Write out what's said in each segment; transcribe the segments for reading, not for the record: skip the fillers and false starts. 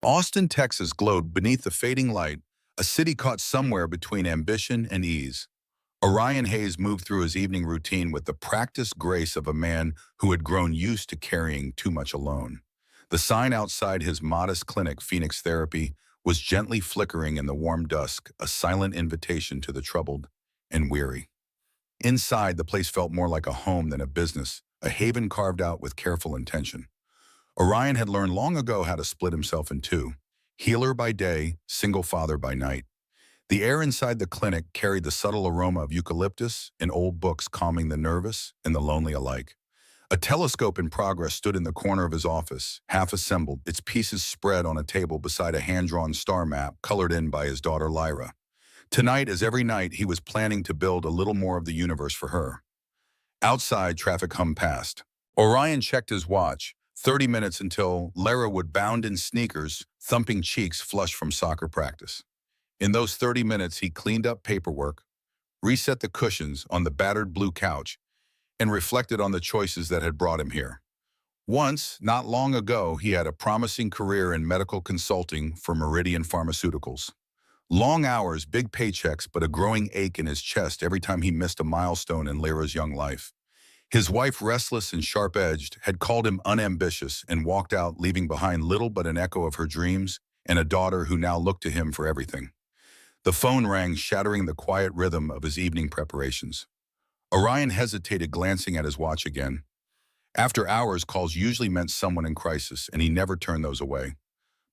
Austin, Texas glowed beneath the fading light, a city caught somewhere between ambition and ease. Orion Hayes moved through his evening routine with the practiced grace of a man who had grown used to carrying too much alone. The sign outside his modest clinic, Phoenix Therapy, was gently flickering in the warm dusk, a silent invitation to the troubled and weary. Inside, the place felt more like a home than a business, a haven carved out with careful intention. Orion had learned long ago how to split himself in two, healer by day, single father by night. The air inside the clinic carried the subtle aroma of eucalyptus and old books calming the nervous and the lonely alike. A telescope in progress stood in the corner of his office, half assembled, its pieces spread on a table beside a hand-drawn star map colored in by his daughter Lyra. Tonight, as every night, he was planning to build a little more of the universe for her. Outside, traffic hummed past. Orion checked his watch, 30 minutes until Lyra would bound in sneakers, thumping cheeks flushed from soccer practice. In those 30 minutes, he cleaned up paperwork, reset the cushions on the battered blue couch, and reflected on the choices that had brought him here. Once, not long ago, he had a promising career in medical consulting for Meridian Pharmaceuticals. Long hours, big paychecks, but a growing ache in his chest every time he missed a milestone in Lyra's young life. His wife, restless and sharp-edged, had called him unambitious and walked out, leaving behind little but an echo of her dreams and a daughter who now looked to him for everything. The phone rang, shattering the quiet rhythm of his evening preparations. Orion hesitated, glancing at his watch again. After hours, calls usually meant someone in crisis, and he never turned those away.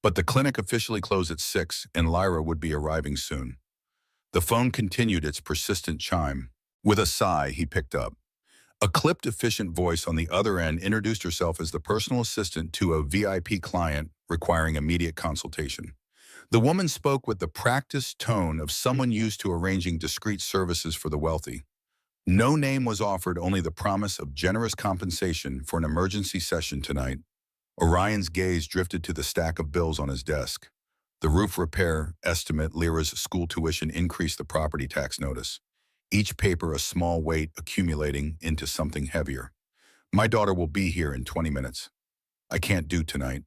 But the clinic officially closed at 6, and Lyra would be arriving soon. The phone continued its persistent chime. With a sigh, he picked up. A clipped, efficient voice on the other end introduced herself as the personal assistant to a VIP client requiring immediate consultation. The woman spoke with the practiced tone of someone used to arranging discreet services for the wealthy. No name was offered, only the promise of generous compensation for an emergency session tonight. Orion's gaze drifted to the stack of bills on his desk. The roof repair estimate, Lyra's school tuition, increased the property tax notice. Each paper a small weight accumulating into something heavier. My daughter will be here in 20 minutes. I can't do tonight.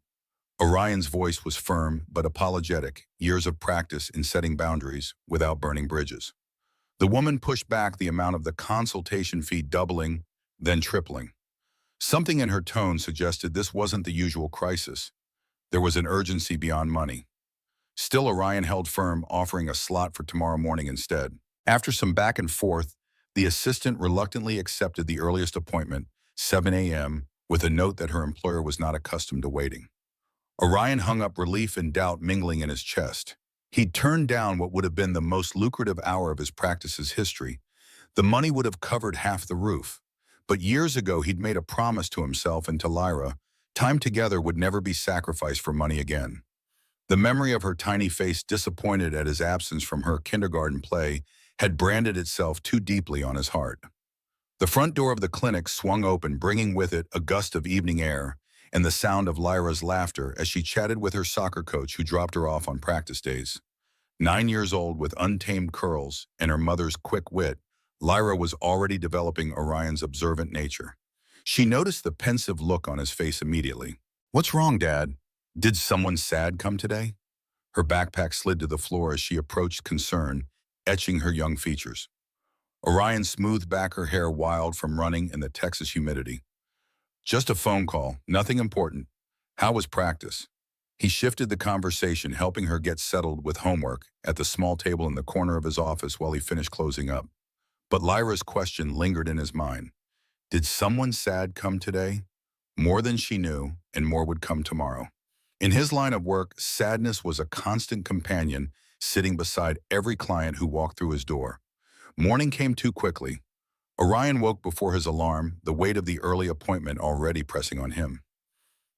Orion's voice was firm but apologetic, years of practice in setting boundaries without burning bridges. The woman pushed back, the amount of the consultation fee doubling, then tripling. Something in her tone suggested this wasn't the usual crisis. There was an urgency beyond money. Still, Orion held firm, offering a slot for tomorrow morning instead. After some back and forth, the assistant reluctantly accepted the earliest appointment, 7 a.m., with a note that her employer was not accustomed to waiting. Orion hung up, relief and doubt mingling in his chest. He'd turned down what would have been the most lucrative hour of his practice's history. The money would have covered half the roof. But years ago, he'd made a promise to himself and to Lyra. Time together would never be sacrificed for money again. The memory of her tiny face, disappointed at his absence from her kindergarten play, had branded itself too deeply on his heart. The front door of the clinic swung open, bringing with it a gust of evening air and the sound of Lyra's laughter as she chatted with her soccer coach who dropped her off on practice days. 9 years old with untamed curls and her mother's quick wit, Lyra was already developing Orion's observant nature. She noticed the pensive look on his face immediately. "What's wrong, Dad? Did someone sad come today?" Her backpack slid to the floor as she approached, concern etching her young features. Orion smoothed back her hair, wild from running and the Texas humidity. "Just a phone call, nothing important. How was practice?" He shifted the conversation, helping her get settled with homework at the small table in the corner of his office while he finished closing up. But Lyra's question lingered in his mind. Did someone sad come today? More than she knew, and more would come tomorrow. In his line of work, sadness was a constant companion, sitting beside every client who walked through his door. Morning came too quickly. Orion woke before his alarm, the weight of the early appointment already pressing on him.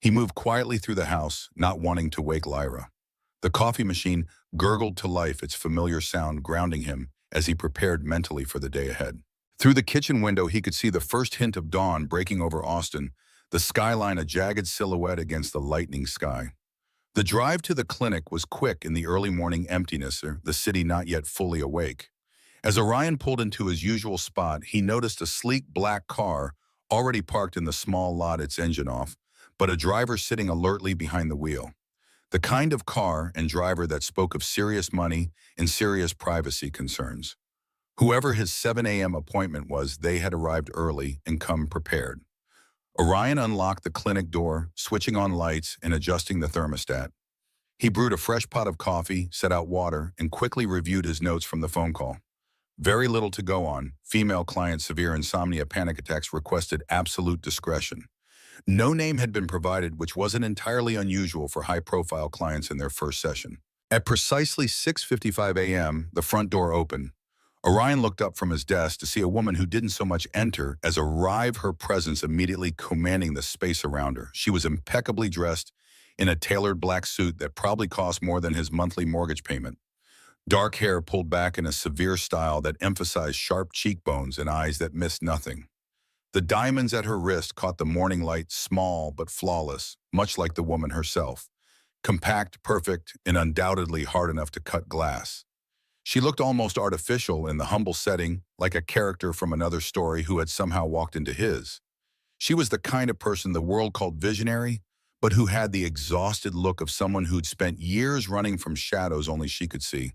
He moved quietly through the house, not wanting to wake Lyra. The coffee machine gurgled to life, its familiar sound grounding him as he prepared mentally for the day ahead. Through the kitchen window, he could see the first hint of dawn breaking over Austin, the skyline a jagged silhouette against the lightening sky. The drive to the clinic was quick in the early morning emptiness, the city not yet fully awake. As Orion pulled into his usual spot, he noticed a sleek black car already parked in the small lot, its engine off, but a driver sitting alertly behind the wheel. The kind of car and driver that spoke of serious money and serious privacy concerns. Whoever his 7 a.m. appointment was, they had arrived early and come prepared. Orion unlocked the clinic door, switching on lights and adjusting the thermostat. He brewed a fresh pot of coffee, set out water, and quickly reviewed his notes from the phone call. Very little to go on. Female client severe insomnia panic attacks requested absolute discretion. No name had been provided, which wasn't entirely unusual for high-profile clients in their first session. At precisely 6:55 a.m., the front door opened. Orion looked up from his desk to see a woman who didn't so much enter as arrive, her presence immediately commanding the space around her. She was impeccably dressed in a tailored black suit that probably cost more than his monthly mortgage payment. Dark hair pulled back in a severe style that emphasized sharp cheekbones and eyes that missed nothing. The diamonds at her wrist caught the morning light, small but flawless, much like the woman herself. Compact, perfect, and undoubtedly hard enough to cut glass. She looked almost artificial in the humble setting, like a character from another story who had somehow walked into his. She was the kind of person the world called visionary, but who had the exhausted look of someone who'd spent years running from shadows only she could see.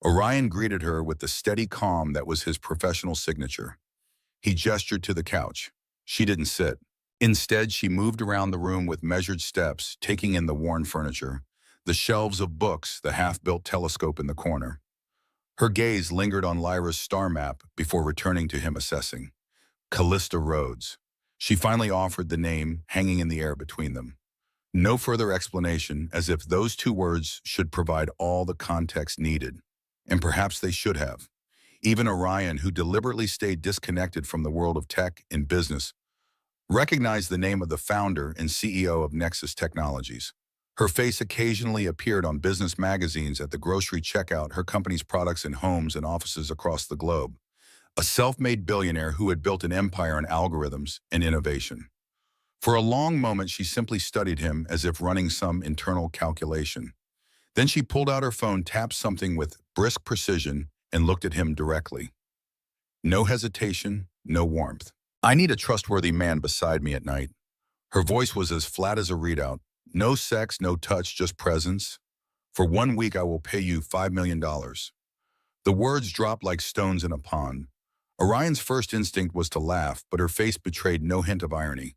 Orion greeted her with the steady calm that was his professional signature. He gestured to the couch. She didn't sit. Instead, she moved around the room with measured steps, taking in the worn furniture, the shelves of books, the half-built telescope in the corner. Her gaze lingered on Lyra's star map before returning to him, assessing. Callista Rhodes. She finally offered the name, hanging in the air between them. No further explanation, as if those two words should provide all the context needed. And perhaps they should have. Even Orion, who deliberately stayed disconnected from the world of tech and business, recognized the name of the founder and CEO of Nexus Technologies. Her face occasionally appeared on business magazines at the grocery checkout, her company's products in homes and offices across the globe. A self-made billionaire who had built an empire in algorithms and innovation. For a long moment, she simply studied him as if running some internal calculation. Then she pulled out her phone, tapped something with brisk precision, and looked at him directly. No hesitation, no warmth. I need a trustworthy man beside me at night. Her voice was as flat as a readout. No sex, no touch, just presence. For 1 week, I will pay you $5 million. The words dropped like stones in a pond. Orion's first instinct was to laugh, but her face betrayed no hint of irony.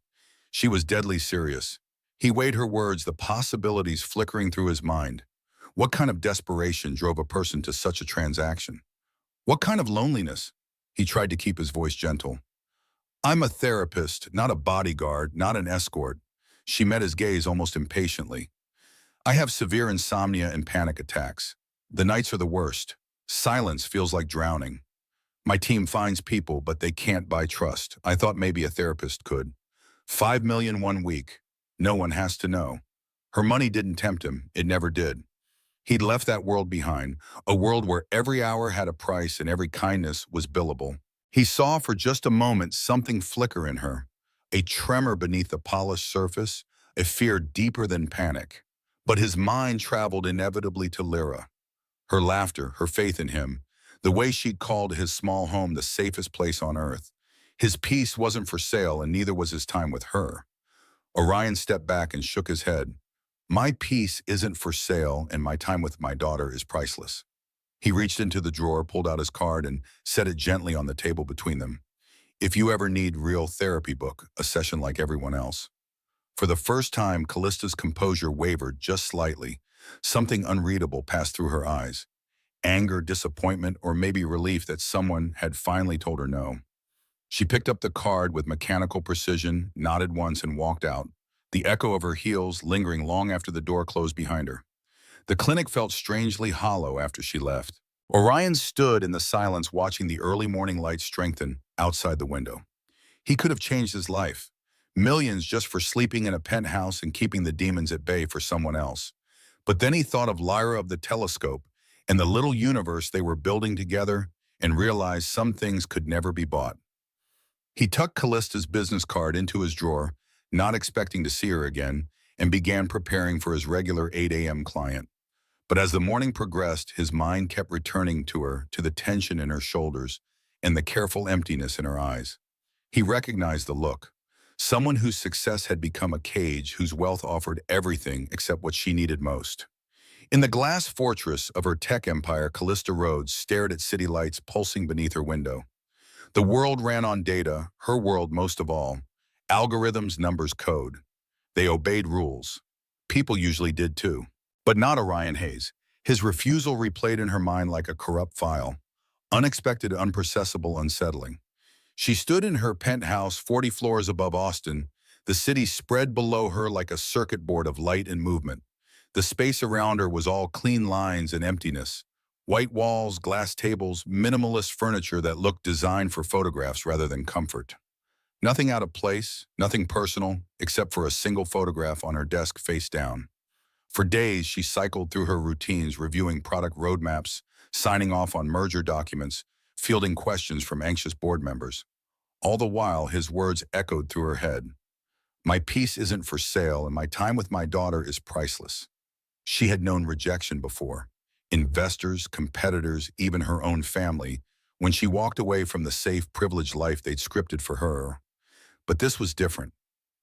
She was deadly serious. He weighed her words, the possibilities flickering through his mind. What kind of desperation drove a person to such a transaction? What kind of loneliness? He tried to keep his voice gentle. I'm a therapist, not a bodyguard, not an escort. She met his gaze almost impatiently. I have severe insomnia and panic attacks. The nights are the worst. Silence feels like drowning. My team finds people, but they can't buy trust. I thought maybe a therapist could. 5 million 1 week. No one has to know. Her money didn't tempt him. It never did. He'd left that world behind, a world where every hour had a price and every kindness was billable. He saw for just a moment something flicker in her, a tremor beneath the polished surface, a fear deeper than panic. But his mind traveled inevitably to Lyra. Her laughter, her faith in him, the way she'd called his small home the safest place on earth. His peace wasn't for sale, and neither was his time with her. Orion stepped back and shook his head. My peace isn't for sale, and my time with my daughter is priceless. He reached into the drawer, pulled out his card, and set it gently on the table between them. If you ever need real therapy book, a session like everyone else. For the first time, Callista's composure wavered just slightly. Something unreadable passed through her eyes. Anger, disappointment, or maybe relief that someone had finally told her no. She picked up the card with mechanical precision, nodded once, and walked out, the echo of her heels lingering long after the door closed behind her. The clinic felt strangely hollow after she left. Orion stood in the silence, watching the early morning light strengthen outside the window. He could have changed his life. Millions just for sleeping in a penthouse and keeping the demons at bay for someone else. But then he thought of Lyra of the telescope and the little universe they were building together and realized some things could never be bought. He tucked Callista's business card into his drawer, not expecting to see her again, and began preparing for his regular 8 a.m. client. But as the morning progressed, his mind kept returning to her, to the tension in her shoulders and the careful emptiness in her eyes. He recognized the look. someone whose success had become a cage, whose wealth offered everything except what she needed most. In the glass fortress of her tech empire, Callista Rhodes stared at city lights pulsing beneath her window. The world ran on data, her world most of all. Algorithms, numbers, code. They obeyed rules. People usually did too. But not Orion Hayes. His refusal replayed in her mind like a corrupt file. Unexpected, unprocessable, unsettling. She stood in her penthouse 40 floors above Austin, the city spread below her like a circuit board of light and movement. The space around her was all clean lines and emptiness. White walls, glass tables, minimalist furniture that looked designed for photographs rather than comfort. Nothing out of place, nothing personal, except for a single photograph on her desk face down. For days, she cycled through her routines, reviewing product roadmaps, signing off on merger documents, fielding questions from anxious board members. All the while, his words echoed through her head. My peace isn't for sale, and my time with my daughter is priceless. She had known rejection before. Investors, competitors, even her own family, when she walked away from the safe, privileged life they'd scripted for her. But this was different.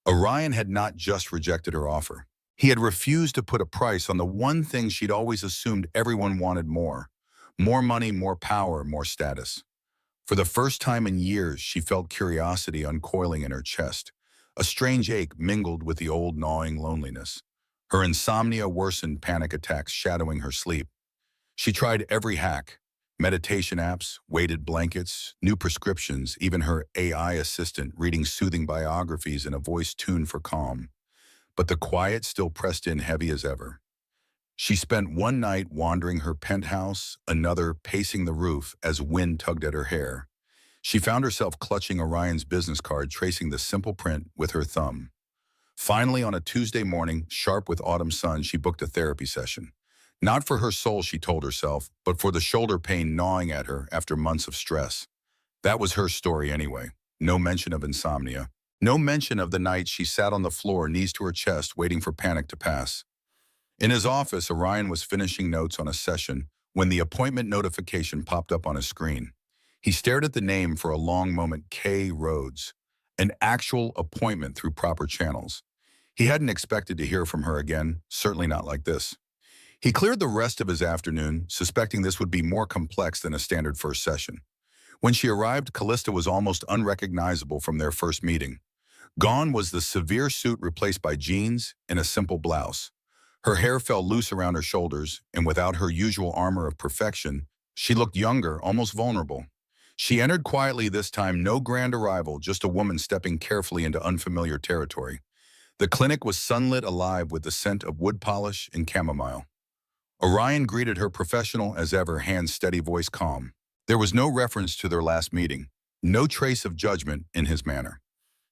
Orion had not just rejected her offer. He had refused to put a price on the one thing she'd always assumed everyone wanted more. More money, more power, more status. For the first time in years, she felt curiosity uncoiling in her chest. A strange ache mingled with the old gnawing loneliness. Her insomnia worsened, panic attacks shadowing her sleep. She tried every hack, meditation apps, weighted blankets, new prescriptions, even her AI assistant reading soothing biographies in a voice tuned for calm. But the quiet still pressed in heavy as ever. She spent one night wandering her penthouse, another pacing the roof as wind tugged at her hair. She found herself clutching Orion's business card, tracing the simple print with her thumb. Finally, on a Tuesday morning, sharp with autumn sun, she booked a therapy session. Not for her soul, she told herself, but for the shoulder pain gnawing at her after months of stress. That was her story anyway. No mention of insomnia. No mention of the night she sat on the floor, knees to her chest, waiting for panic to pass. In his office, Orion was finishing notes on a session when the appointment notification popped up on his screen. He stared at the name for a long moment. K. Rhodes. An actual appointment through proper channels. He hadn't expected to hear from her again, certainly not like this. He cleared the rest of his afternoon, suspecting this would be more complex than a standard first session. When she arrived, Callista was almost unrecognizable from their first meeting. Gone was the severe suit, replaced by jeans and a simple blouse. Her hair fell loose around her shoulders, and without her usual armor of perfection, she looked younger, almost vulnerable. She entered quietly this time, no grand arrival, just a woman stepping carefully into unfamiliar territory. The clinic was sunlit, alive with the scent of wood polish and chamomile. Orion greeted her professional as ever, hands steady, voice calm. There was no reference to their last meeting, no trace of judgment in his manner.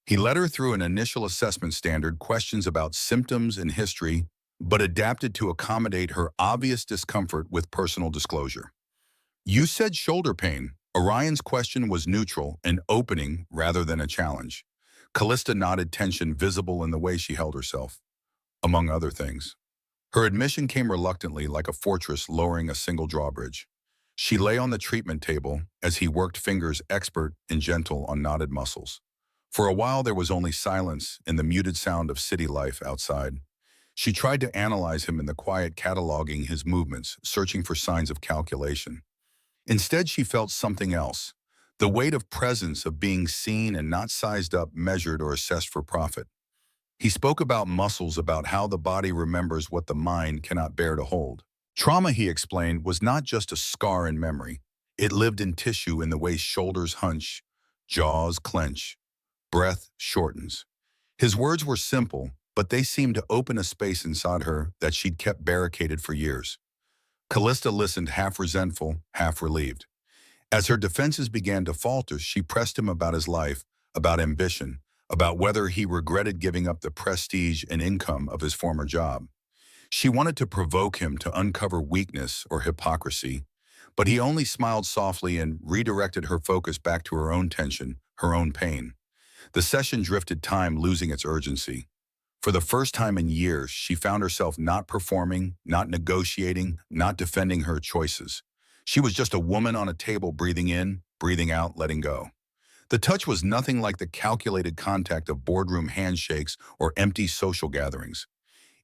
He led her through an initial assessment standard, questions about symptoms and history, but adapted to accommodate her obvious discomfort with personal disclosure. You said shoulder pain. Orion's question was neutral, an opening rather than a challenge. Callista nodded, tension visible in the way she held herself, among other things. Her admission came reluctantly, like a fortress lowering a single drawbridge. She lay on the treatment table as he worked, fingers expert and gentle on knotted muscles. For a while there was only silence and the muted sound of city life outside. She tried to analyze him in the quiet, cataloging his movements, searching for signs of calculation. Instead, she felt something else, the weight of presence, of being seen and not sized up, measured, or assessed for profit. He spoke about muscles, about how the body remembers what the mind cannot bear to hold. Trauma, he explained, was not just a scar in memory. It lived in tissue, in the way shoulders hunch, jaws clench, breath shortens. His words were simple, but they seemed to open a space inside her that she'd kept barricaded for years. Callista listened, half resentful, half relieved. As her defenses began to falter, she pressed him about his life, about ambition, about whether he regretted giving up the prestige and income of his former job. She wanted to provoke him, to uncover weakness or hypocrisy, but he only smiled softly and redirected her focus back to her own tension, her own pain. The session drifted, time losing its urgency. For the first time in years, she found herself not performing, not negotiating, not defending her choices. She was just a woman on a table, breathing in, breathing out, letting go. The touch was nothing like the calculated contact of boardroom handshakes or empty social gatherings.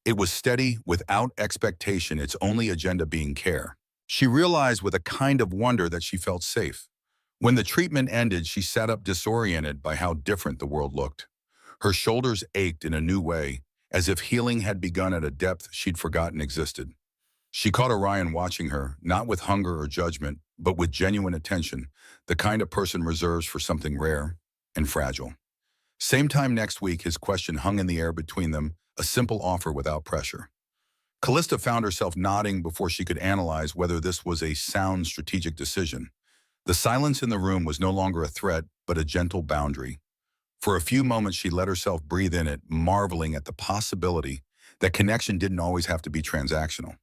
It was steady, without expectation, its only agenda being care. She realized with a kind of wonder that she felt safe. When the treatment ended, she sat up disoriented by how different the world looked. Her shoulders ached in a new way, as if healing had begun at a depth she'd forgotten existed. She caught Orion watching her, not with hunger or judgment, but with genuine attention, the kind a person reserves for something rare and fragile. Same time next week, his question hung in the air between them, a simple offer without pressure. Callista found herself nodding before she could analyze whether this was a sound strategic decision. The silence in the room was no longer a threat, but a gentle boundary. For a few moments, she let herself breathe in it, marveling at the possibility that connection didn't always have to be transactional.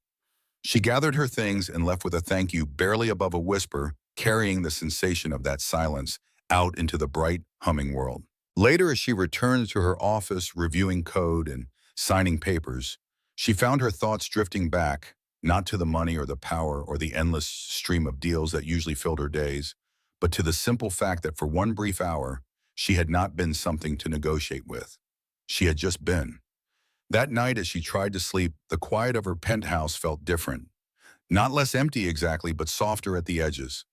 She gathered her things and left with a thank you barely above a whisper, carrying the sensation of that silence out into the bright, humming world. Later, as she returned to her office, reviewing code and signing papers, she found her thoughts drifting back, not to the money or the power or the endless stream of deals that usually filled her days, but to the simple fact that for one brief hour, she had not been something to negotiate with. She had just been. That night, as she tried to sleep, the quiet of her penthouse felt different. Not less empty exactly, but softer at the edges.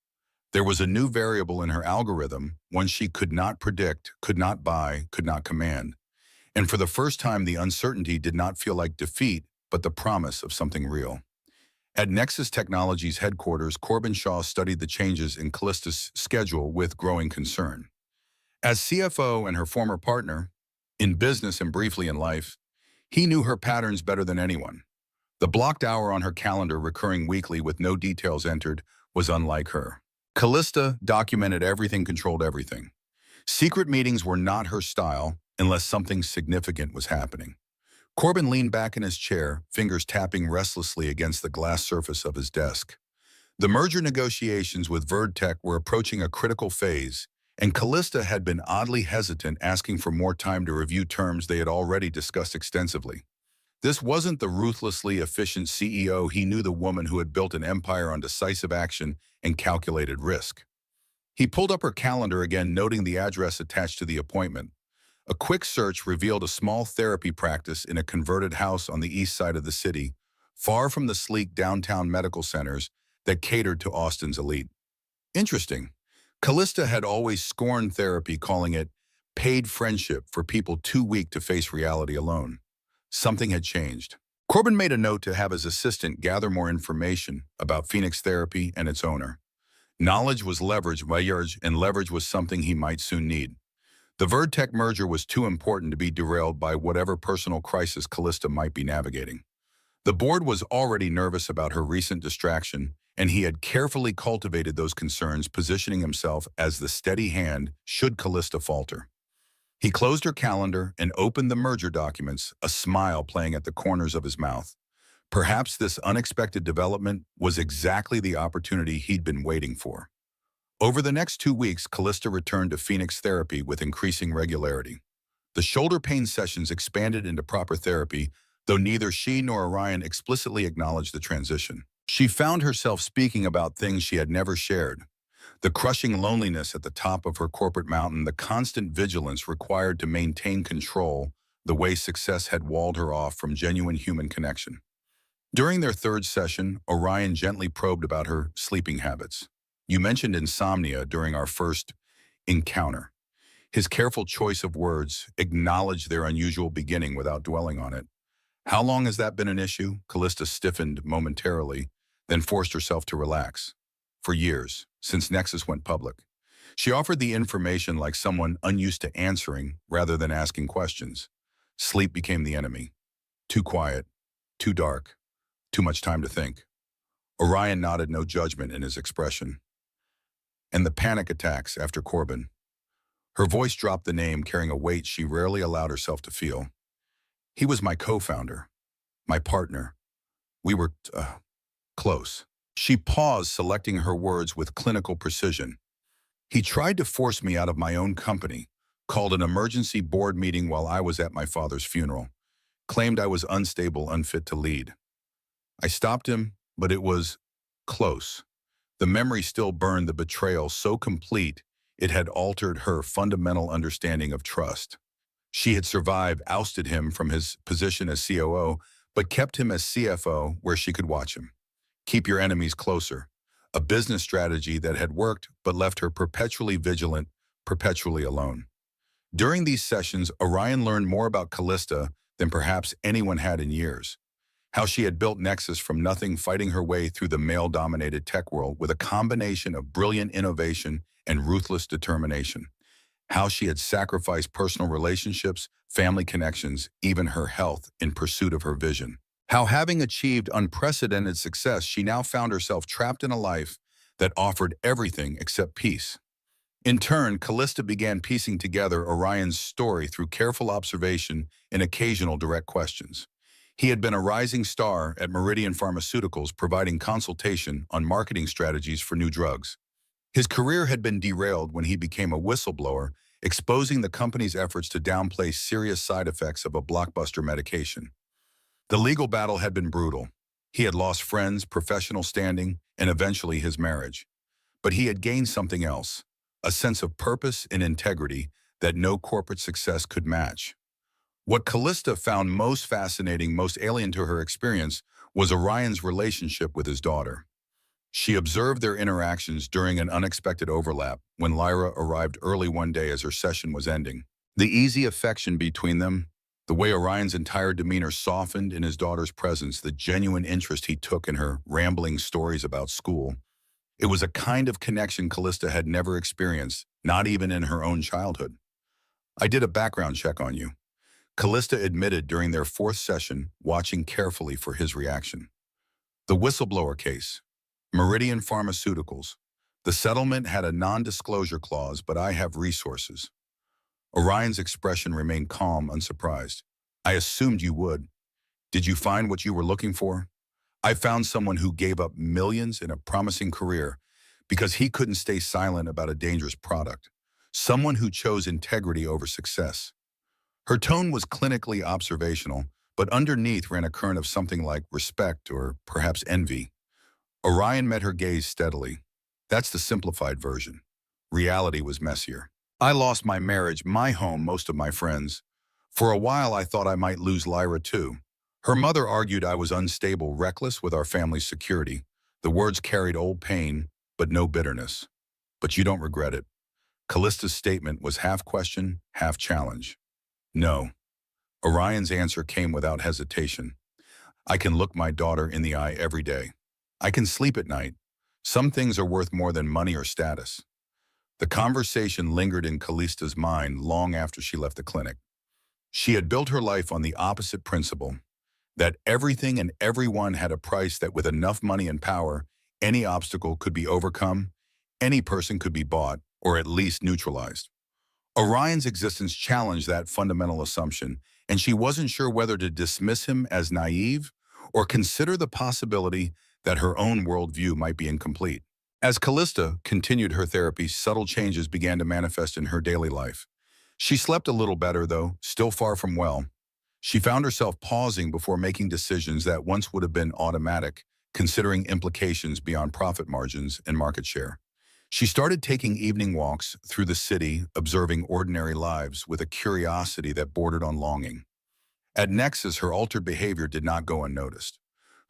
There was a new variable in her algorithm, one she could not predict, could not buy, could not command. And for the first time, the uncertainty did not feel like defeat, but the promise of something real. At Nexus Technologies headquarters, Corbin Shaw studied the changes in Callista's schedule with growing concern. As CFO and her former partner, in business and briefly in life, he knew her patterns better than anyone. The blocked hour on her calendar, recurring weekly with no details entered, was unlike her. Callista documented everything, controlled everything. Secret meetings were not her style unless something significant was happening. Corbin leaned back in his chair, fingers tapping restlessly against the glass surface of his desk. The merger negotiations with VerdTech were approaching a critical phase, and Callista had been oddly hesitant, asking for more time to review terms they had already discussed extensively. This wasn't the ruthlessly efficient CEO he knew, the woman who had built an empire on decisive action and calculated risk. He pulled up her calendar again, noting the address attached to the appointment. A quick search revealed a small therapy practice in a converted house on the east side of the city, far from the sleek downtown medical centers that catered to Austin's elite. Interesting. Callista had always scorned therapy, calling it paid friendship for people too weak to face reality alone. Something had changed. Corbin made a note to have his assistant gather more information about Phoenix Therapy and its owner. Knowledge was leverage, and leverage was something he might soon need. The VerdTech merger was too important to be derailed by whatever personal crisis Callista might be navigating. The board was already nervous about her recent distraction, and he had carefully cultivated those concerns, positioning himself as the steady hand should Callista falter. He closed her calendar and opened the merger documents, a smile playing at the corners of his mouth. Perhaps this unexpected development was exactly the opportunity he'd been waiting for. Over the next 2 weeks, Callista returned to Phoenix Therapy with increasing regularity. The shoulder pain sessions expanded into proper therapy, though neither she nor Orion explicitly acknowledged the transition. She found herself speaking about things she had never shared. The crushing loneliness at the top of her corporate mountain, the constant vigilance required to maintain control, the way success had walled her off from genuine human connection. During their third session, Orion gently probed about her sleeping habits. "You mentioned insomnia during our first encounter." His careful choice of words acknowledged their unusual beginning without dwelling on it. "How long has that been an issue?" Callista stiffened momentarily, then forced herself to relax. "For years, since Nexus went public." She offered the information like someone unused to answering rather than asking questions. Sleep became the enemy. Too quiet, too dark, too much time to think. Orion nodded, no judgment in his expression. "And the panic attacks after Corbin." Her voice dropped the name, carrying a weight she rarely allowed herself to feel. "He was my co-founder, my partner. We were, close." She paused, selecting her words with clinical precision. "He tried to force me out of my own company, called an emergency board meeting while I was at my father's funeral, claimed I was unstable, unfit to lead. I stopped him, but it was close." The memory still burned, the betrayal so complete It had altered her fundamental understanding of trust. She had survived, ousted him from his position as COO, but kept him as CFO where she could watch him. Keep your enemies closer. A business strategy that had worked but left her perpetually vigilant, perpetually alone. During these sessions, Orion learned more about Callista than perhaps anyone had in years. How she had built Nexus from nothing, fighting her way through the male-dominated tech world with a combination of brilliant innovation and ruthless determination. How she had sacrificed personal relationships, family connections, even her health in pursuit of her vision. How, having achieved unprecedented success, she now found herself trapped in a life that offered everything except peace. In turn, Callista began piecing together Orion's story through careful observation and occasional direct questions. He had been a rising star at Meridian Pharmaceuticals, providing consultation on marketing strategies for new drugs. His career had been derailed when he became a whistleblower, exposing the company's efforts to downplay serious side effects of a blockbuster medication. The legal battle had been brutal. He had lost friends, professional standing, and eventually his marriage. But he had gained something else, a sense of purpose and integrity that no corporate success could match. What Callista found most fascinating, most alien to her experience, was Orion's relationship with his daughter. She observed their interactions during an unexpected overlap when Lyra arrived early one day as her session was ending. The easy affection between them, the way Orion's entire demeanor softened in his daughter's presence, the genuine interest he took in her rambling stories about school. It was a kind of connection Callista had never experienced, not even in her own childhood. "I did a background check on you," Callista admitted during their fourth session, watching carefully for his reaction. "The whistleblower case. Meridian Pharmaceuticals. The settlement had a non-disclosure clause, but I have resources." Orion's expression remained calm, unsurprised. "I assumed you would. Did you find what you were looking for?" "I found someone who gave up millions in a promising career because he couldn't stay silent about a dangerous product. Someone who chose integrity over success." Her tone was clinically observational, but underneath ran a current of something like respect or perhaps envy. Orion met her gaze steadily. "That's the simplified version. Reality was messier. I lost my marriage, my home, most of my friends. For a while I thought I might lose Lyra too. Her mother argued I was unstable, reckless with our family's security. The words carried old pain, but no bitterness. But you don't regret it." Callista's statement was half question, half challenge. "No." Orion's answer came without hesitation. "I can look my daughter in the eye every day. I can sleep at night. Some things are worth more than money or status." The conversation lingered in Callista's mind long after she left the clinic. She had built her life on the opposite principle, that everything and everyone had a price, that with enough money and power, any obstacle could be overcome, any person could be bought, or at least neutralized. Orion's existence challenged that fundamental assumption, and she wasn't sure whether to dismiss him as naive or consider the possibility that her own worldview might be incomplete. As Callista continued her therapy, subtle changes began to manifest in her daily life. She slept a little better, though, still far from well. She found herself pausing before making decisions that once would have been automatic, considering implications beyond profit margins and market share. She started taking evening walks through the city, observing ordinary lives with a curiosity that bordered on longing. At Nexus, her altered behavior did not go unnoticed.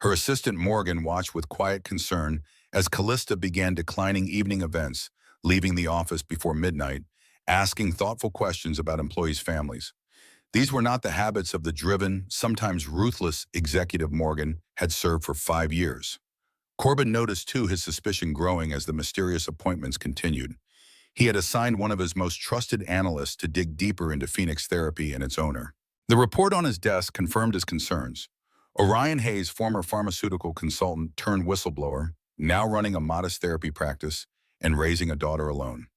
Her assistant Morgan watched with quiet concern as Callista began declining evening events, leaving the office before midnight, asking thoughtful questions about employees' families. These were not the habits of the driven, sometimes ruthless executive Morgan had served for 5 years. Corbin noticed too, his suspicion growing as the mysterious appointments continued. He had assigned one of his most trusted analysts to dig deeper into Phoenix Therapy and its owner. The report on his desk confirmed his concerns. Orion Hayes, former pharmaceutical consultant turned whistleblower, now running a modest therapy practice and raising a daughter alone.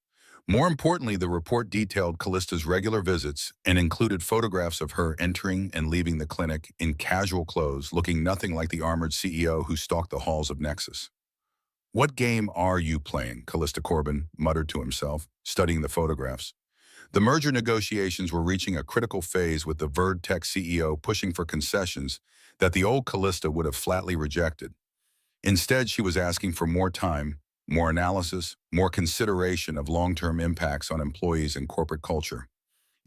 More importantly, the report detailed Callista's regular visits and included photographs of her entering and leaving the clinic in casual clothes, looking nothing like the armored CEO who stalked the halls of Nexus. "What game are you playing?" Callista Corbin muttered to himself, studying the photographs. The merger negotiations were reaching a critical phase, with the Verd Tech CEO pushing for concessions that the old Callista would have flatly rejected. Instead, she was asking for more time, more analysis, more consideration of long-term impacts on employees and corporate culture.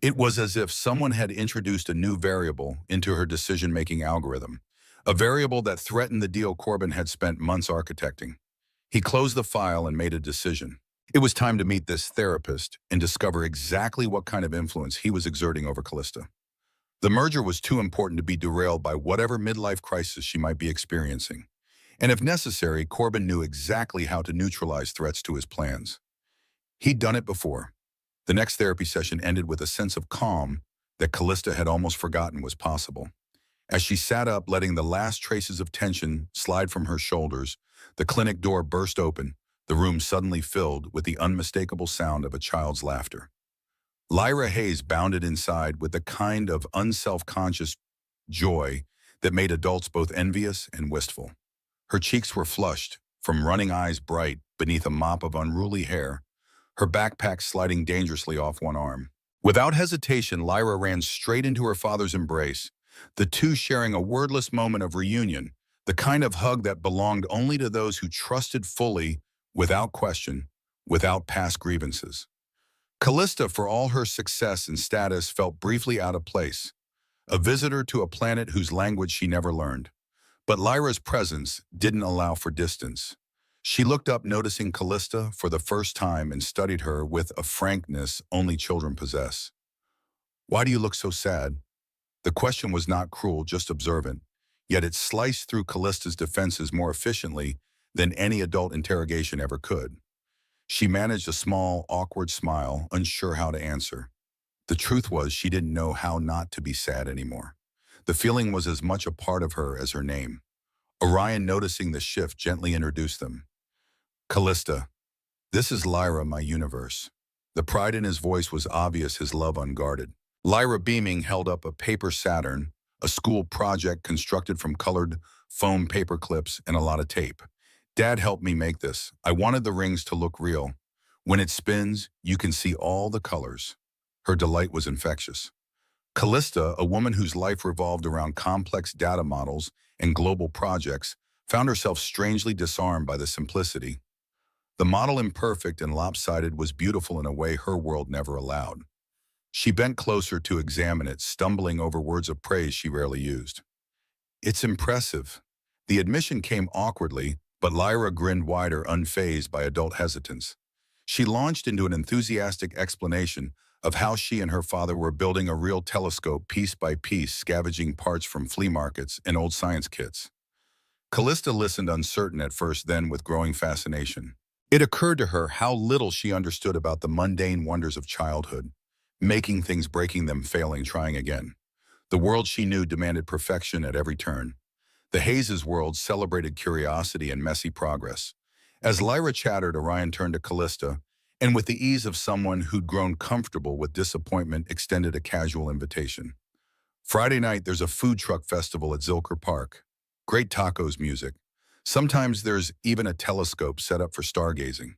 It was as if someone had introduced a new variable into her decision-making algorithm, a variable that threatened the deal Corbin had spent months architecting. He closed the file and made a decision. It was time to meet this therapist and discover exactly what kind of influence he was exerting over Callista. The merger was too important to be derailed by whatever midlife crisis she might be experiencing. And if necessary, Corbin knew exactly how to neutralize threats to his plans. He'd done it before. The next therapy session ended with a sense of calm that Callista had almost forgotten was possible. As she sat up, letting the last traces of tension slide from her shoulders, the clinic door burst open, the room suddenly filled with the unmistakable sound of a child's laughter. Lyra Hayes bounded inside with the kind of unself-conscious joy that made adults both envious and wistful. Her cheeks were flushed, from running eyes bright beneath a mop of unruly hair, her backpack sliding dangerously off one arm. Without hesitation, Lyra ran straight into her father's embrace, the two sharing a wordless moment of reunion, the kind of hug that belonged only to those who trusted fully, without question, without past grievances. Callista, for all her success and status, felt briefly out of place, a visitor to a planet whose language she never learned. But Lyra's presence didn't allow for distance. She looked up, noticing Callista for the first time, and studied her with a frankness only children possess. "Why do you look so sad?" The question was not cruel, just observant, yet it sliced through Callista's defenses more efficiently than any adult interrogation ever could. She managed a small, awkward smile, unsure how to answer. The truth was, she didn't know how not to be sad anymore. The feeling was as much a part of her as her name. Orion, noticing the shift, gently introduced them. "Callista, this is Lyra, my universe." The pride in his voice was obvious, his love unguarded. Lyra, beaming, held up a paper Saturn, a school project constructed from colored foam paper clips and a lot of tape. "Dad helped me make this. I wanted the rings to look real. When it spins, you can see all the colors." Her delight was infectious. Callista, a woman whose life revolved around complex data models and global projects, found herself strangely disarmed by the simplicity. The model, imperfect and lopsided, was beautiful in a way her world never allowed. She bent closer to examine it, stumbling over words of praise she rarely used. "It's impressive." The admission came awkwardly, but Lyra grinned wider, unfazed by adult hesitance. She launched into an enthusiastic explanation of how she and her father were building a real telescope piece by piece, scavenging parts from flea markets and old science kits. Callista listened, uncertain at first, then with growing fascination. It occurred to her how little she understood about the mundane wonders of childhood. Making things, breaking them, failing, trying again. The world she knew demanded perfection at every turn. The Hayes' world celebrated curiosity and messy progress. As Lyra chattered, Orion turned to Callista, and with the ease of someone who'd grown comfortable with disappointment, extended a casual invitation. "Friday night, there's a food truck festival at Zilker Park. Great tacos, music. Sometimes there's even a telescope set up for stargazing.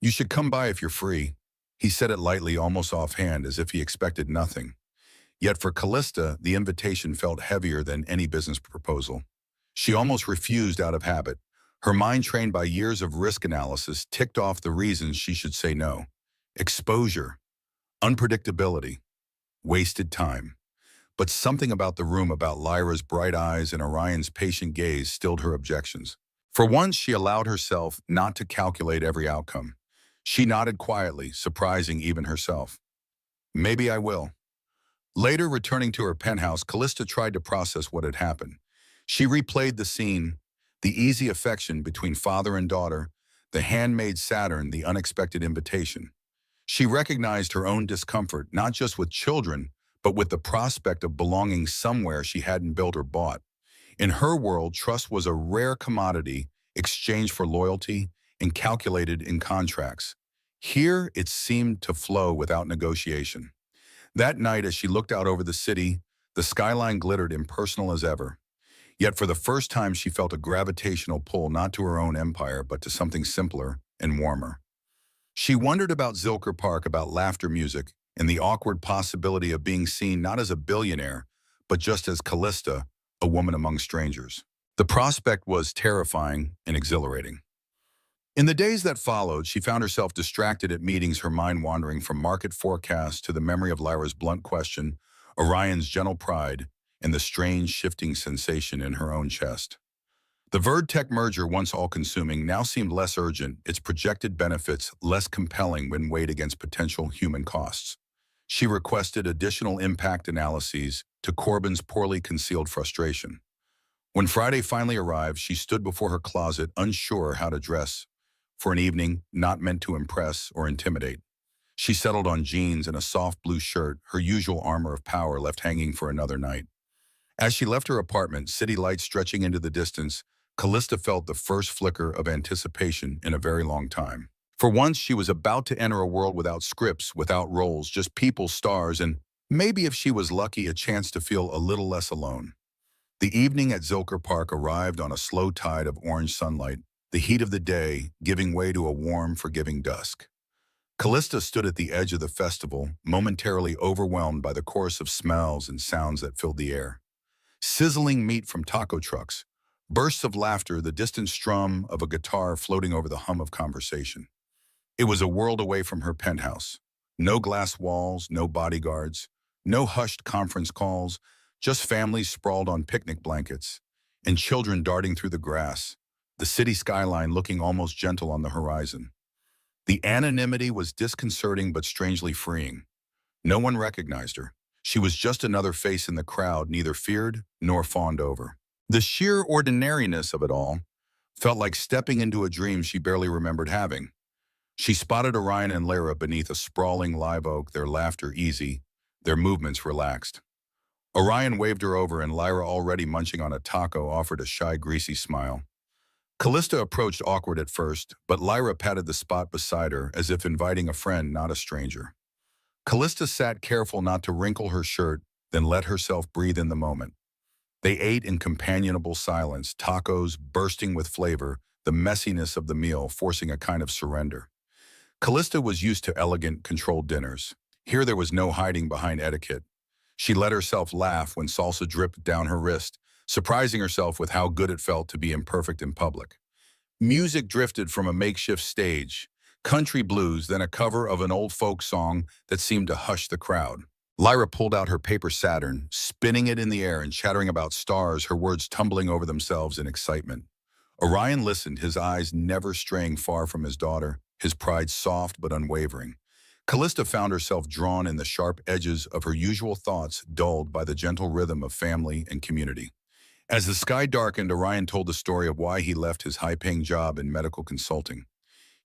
You should come by if you're free." He said it lightly, almost offhand, as if he expected nothing. Yet for Callista, the invitation felt heavier than any business proposal. She almost refused out of habit. Her mind, trained by years of risk analysis, ticked off the reasons she should say no. Exposure, unpredictability, wasted time. But something about the room, about Lyra's bright eyes and Orion's patient gaze, stilled her objections. For once, she allowed herself not to calculate every outcome. She nodded quietly, surprising even herself. "Maybe I will." Later, returning to her penthouse, Callista tried to process what had happened. She replayed the scene, the easy affection between father and daughter, the handmade Saturn, the unexpected invitation. She recognized her own discomfort, not just with children, but with the prospect of belonging somewhere she hadn't built or bought. In her world, trust was a rare commodity, exchanged for loyalty and calculated in contracts. Here, it seemed to flow without negotiation. That night, as she looked out over the city, the skyline glittered, impersonal as ever. Yet for the first time, she felt a gravitational pull, not to her own empire, but to something simpler and warmer. She wondered about Zilker Park, about laughter, music, and the awkward possibility of being seen not as a billionaire, but just as Callista, a woman among strangers. The prospect was terrifying and exhilarating. In the days that followed, she found herself distracted at meetings, her mind wandering from market forecasts to the memory of Lyra's blunt question, Orion's gentle pride, and the strange shifting sensation in her own chest. The Verd-Tech merger, once all-consuming, now seemed less urgent, its projected benefits less compelling when weighed against potential human costs. She requested additional impact analyses to Corbin's poorly concealed frustration. When Friday finally arrived, she stood before her closet, unsure how to dress for an evening not meant to impress or intimidate. She settled on jeans and a soft blue shirt, her usual armor of power left hanging for another night. As she left her apartment, city lights stretching into the distance, Callista felt the first flicker of anticipation in a very long time. For once, she was about to enter a world without scripts, without roles, just people, stars, and maybe, if she was lucky, a chance to feel a little less alone. The evening at Zilker Park arrived on a slow tide of orange sunlight, the heat of the day giving way to a warm, forgiving dusk. Callista stood at the edge of the festival, momentarily overwhelmed by the chorus of smells and sounds that filled the air. Sizzling meat from taco trucks, bursts of laughter, the distant strum of a guitar floating over the hum of conversation. It was a world away from her penthouse. No glass walls, no bodyguards, no hushed conference calls, just families sprawled on picnic blankets, and children darting through the grass, the city skyline looking almost gentle on the horizon. The anonymity was disconcerting but strangely freeing. No one recognized her. She was just another face in the crowd, neither feared nor fawned over. The sheer ordinariness of it all felt like stepping into a dream she barely remembered having. She spotted Orion and Lyra beneath a sprawling live oak, their laughter easy, their movements relaxed. Orion waved her over, and Lyra, already munching on a taco, offered a shy, greasy smile. Callista approached, awkward at first, but Lyra patted the spot beside her as if inviting a friend, not a stranger. Callista sat, careful not to wrinkle her shirt, then let herself breathe in the moment. They ate in companionable silence, tacos bursting with flavor, the messiness of the meal forcing a kind of surrender. Callista was used to elegant, controlled dinners. Here there was no hiding behind etiquette. She let herself laugh when salsa dripped down her wrist, surprising herself with how good it felt to be imperfect in public. Music drifted from a makeshift stage, country blues, then a cover of an old folk song that seemed to hush the crowd. Lyra pulled out her paper Saturn, spinning it in the air and chattering about stars, her words tumbling over themselves in excitement. Orion listened, his eyes never straying far from his daughter, his pride soft but unwavering. Callista found herself drawn in the sharp edges of her usual thoughts, dulled by the gentle rhythm of family and community. As the sky darkened, Orion told the story of why he left his high-paying job in medical consulting.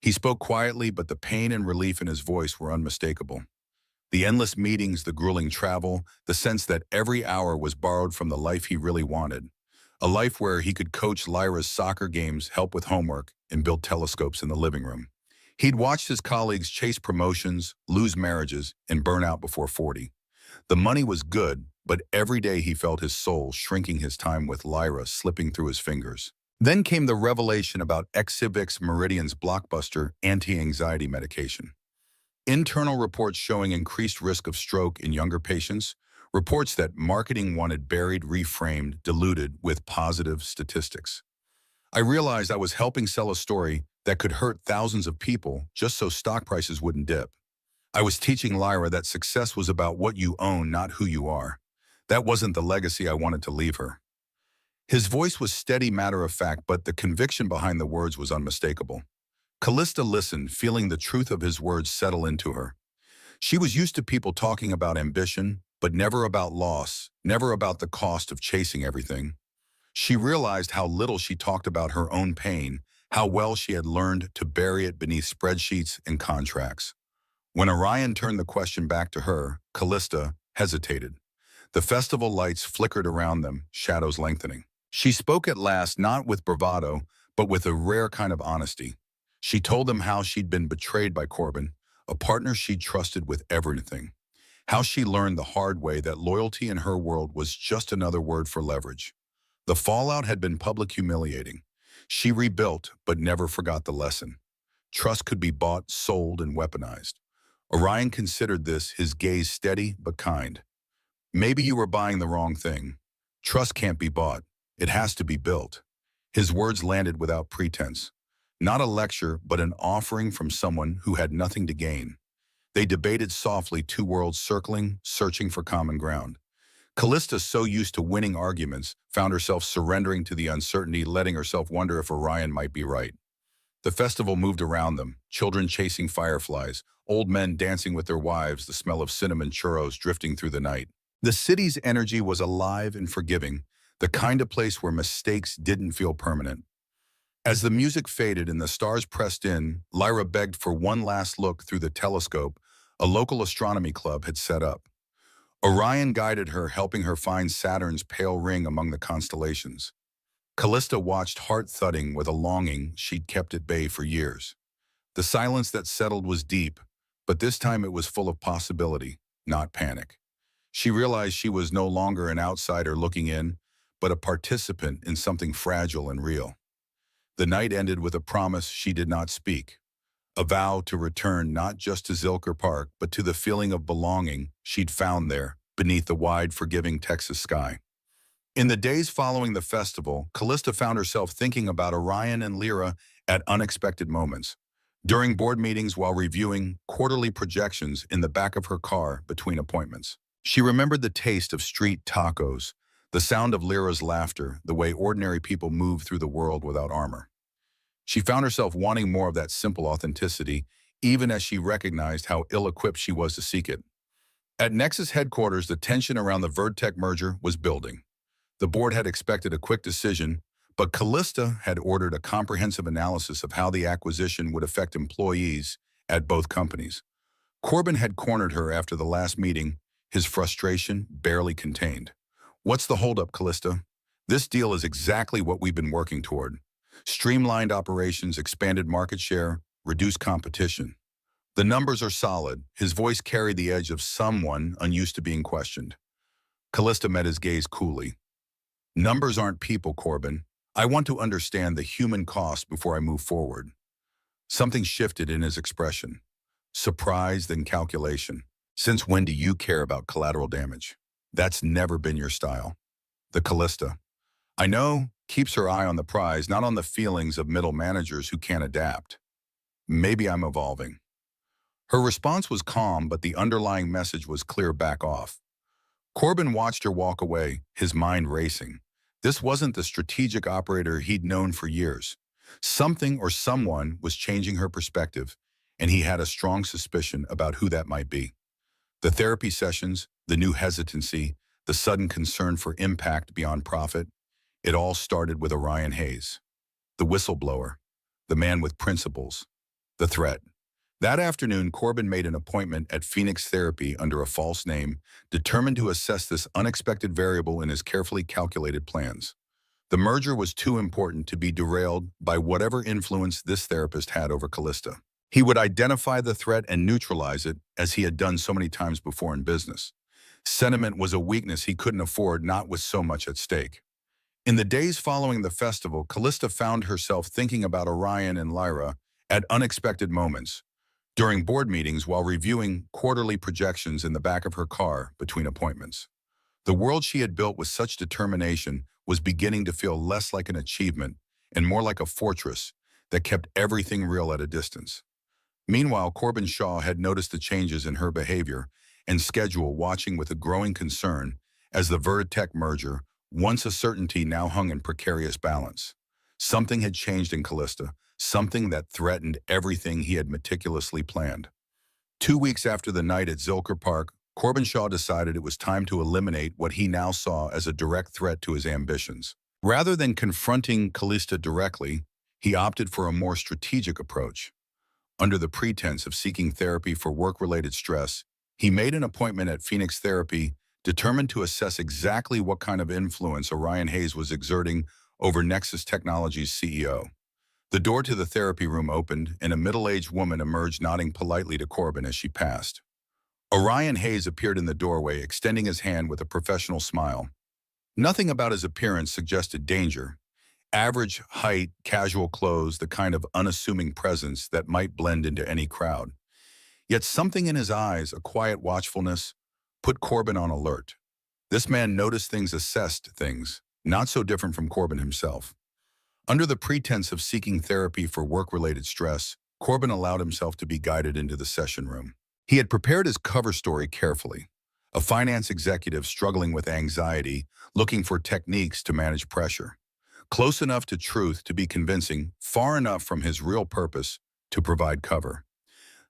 He spoke quietly, but the pain and relief in his voice were unmistakable. The endless meetings, the grueling travel, the sense that every hour was borrowed from the life he really wanted. A life where he could coach Lyra's soccer games, help with homework, and build telescopes in the living room. He'd watched his colleagues chase promotions, lose marriages, and burn out before 40. The money was good, but every day he felt his soul shrinking, his time with Lyra slipping through his fingers. Then came the revelation about Exhibix Meridian's blockbuster anti-anxiety medication. Internal reports showing increased risk of stroke in younger patients, reports that marketing wanted buried, reframed, diluted with positive statistics. I realized I was helping sell a story that could hurt thousands of people just so stock prices wouldn't dip. I was teaching Lyra that success was about what you own, not who you are. That wasn't the legacy I wanted to leave her. His voice was steady, matter of fact, but the conviction behind the words was unmistakable. Callista listened, feeling the truth of his words settle into her. She was used to people talking about ambition, but never about loss, never about the cost of chasing everything. She realized how little she talked about her own pain, how well she had learned to bury it beneath spreadsheets and contracts. When Orion turned the question back to her, Callista hesitated. The festival lights flickered around them, shadows lengthening. She spoke at last, not with bravado, but with a rare kind of honesty. She told them how she'd been betrayed by Corbin, a partner she'd trusted with everything. How she learned the hard way that loyalty in her world was just another word for leverage. The fallout had been public, humiliating. She rebuilt, but never forgot the lesson. Trust could be bought, sold, and weaponized. Orion considered this, his gaze steady but kind. Maybe you were buying the wrong thing. Trust can't be bought. It has to be built. His words landed without pretense. Not a lecture, but an offering from someone who had nothing to gain. They debated softly, two worlds circling, searching for common ground. Callista, so used to winning arguments, found herself surrendering to the uncertainty, letting herself wonder if Orion might be right. The festival moved around them, children chasing fireflies, old men dancing with their wives, the smell of cinnamon churros drifting through the night. The city's energy was alive and forgiving, the kind of place where mistakes didn't feel permanent. As the music faded and the stars pressed in, Lyra begged for one last look through the telescope a local astronomy club had set up. Orion guided her, helping her find Saturn's pale ring among the constellations. Callista watched, heart-thudding with a longing she'd kept at bay for years. The silence that settled was deep, but this time it was full of possibility, not panic. She realized she was no longer an outsider looking in, but a participant in something fragile and real. The night ended with a promise she did not speak, a vow to return not just to Zilker Park, but to the feeling of belonging she'd found there, beneath the wide, forgiving Texas sky. In the days following the festival, Callista found herself thinking about Orion and Lyra at unexpected moments. During board meetings while reviewing quarterly projections in the back of her car between appointments. She remembered the taste of street tacos, the sound of Lyra's laughter, the way ordinary people move through the world without armor. She found herself wanting more of that simple authenticity, even as she recognized how ill-equipped she was to seek it. At Nexus headquarters, the tension around the Verdtech merger was building. The board had expected a quick decision, but Callista had ordered a comprehensive analysis of how the acquisition would affect employees at both companies. Corbin had cornered her after the last meeting, his frustration barely contained. "What's the holdup, Callista? This deal is exactly what we've been working toward. Streamlined operations, expanded market share, reduced competition. The numbers are solid." His voice carried the edge of someone unused to being questioned. Callista met his gaze coolly. "Numbers aren't people, Corbin. I want to understand the human cost before I move forward." Something shifted in his expression. Surprise, then calculation. "Since when do you care about collateral damage? That's never been your style." The Callista, I know, keeps her eye on the prize, not on the feelings of middle managers who can't adapt. "Maybe I'm evolving." Her response was calm, but the underlying message was clear: back off. Corbin watched her walk away, his mind racing. This wasn't the strategic operator he'd known for years. Something or someone was changing her perspective, and he had a strong suspicion about who that might be. The therapy sessions, the new hesitancy, the sudden concern for impact beyond profit, it all started with Orion Hayes, the whistleblower, the man with principles, the threat. That afternoon, Corbin made an appointment at Phoenix Therapy under a false name, determined to assess this unexpected variable in his carefully calculated plans. The merger was too important to be derailed by whatever influence this therapist had over Callista. He would identify the threat and neutralize it, as he had done so many times before in business. Sentiment was a weakness he couldn't afford, not with so much at stake. In the days following the festival, Callista found herself thinking about Orion and Lyra at unexpected moments. During board meetings while reviewing quarterly projections in the back of her car between appointments. The world she had built with such determination was beginning to feel less like an achievement and more like a fortress that kept everything real at a distance. Meanwhile, Corbin Shaw had noticed the changes in her behavior and schedule, watching with a growing concern as the Verdtech merger, once a certainty, now hung in precarious balance. Something had changed in Callista, something that threatened everything he had meticulously planned. 2 weeks after the night at Zilker Park, Corbin Shaw decided it was time to eliminate what he now saw as a direct threat to his ambitions. Rather than confronting Callista directly, he opted for a more strategic approach. Under the pretense of seeking therapy for work-related stress, he made an appointment at Phoenix Therapy, determined to assess exactly what kind of influence Orion Hayes was exerting over Nexus Technologies' CEO. The door to the therapy room opened, and a middle-aged woman emerged, nodding politely to Corbin as she passed. Orion Hayes appeared in the doorway, extending his hand with a professional smile. Nothing about his appearance suggested danger. Average height, casual clothes, the kind of unassuming presence that might blend into any crowd. Yet something in his eyes, a quiet watchfulness, put Corbin on alert. This man noticed things, assessed things, not so different from Corbin himself. Under the pretense of seeking therapy for work-related stress, Corbin allowed himself to be guided into the session room. He had prepared his cover story carefully. A finance executive struggling with anxiety, looking for techniques to manage pressure. Close enough to truth to be convincing, far enough from his real purpose to provide cover.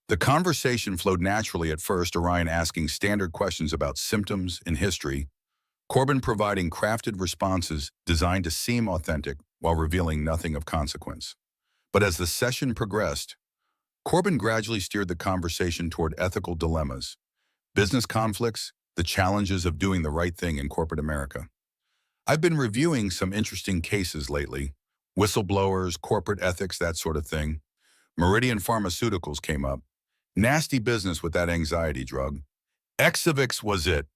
The conversation flowed naturally at first, Orion asking standard questions about symptoms and history, Corbin providing crafted responses designed to seem authentic while revealing nothing of consequence. But as the session progressed, Corbin gradually steered the conversation toward ethical dilemmas, business conflicts, the challenges of doing the right thing in corporate America. I've been reviewing some interesting cases lately, whistleblowers, corporate ethics, that sort of thing. Meridian Pharmaceuticals came up. Nasty business with that anxiety drug. Exavix was it.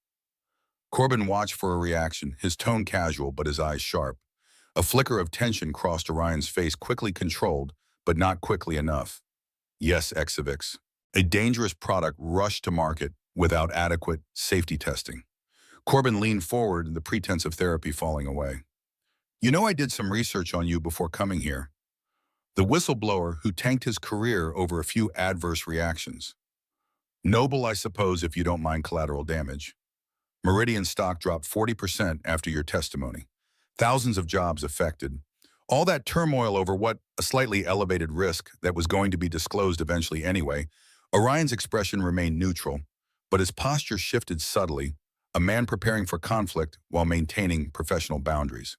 Corbin watched for a reaction, his tone casual but his eyes sharp. A flicker of tension crossed Orion's face, quickly controlled, but not quickly enough. Yes, Exavix. A dangerous product rushed to market without adequate safety testing. Corbin leaned forward, the pretense of therapy falling away. You know, I did some research on you before coming here. The whistleblower who tanked his career over a few adverse reactions. Noble, I suppose, if you don't mind collateral damage. Meridian stock dropped 40% after your testimony. Thousands of jobs affected. All that turmoil over what a slightly elevated risk that was going to be disclosed eventually anyway. Orion's expression remained neutral, but his posture shifted subtly, a man preparing for conflict while maintaining professional boundaries.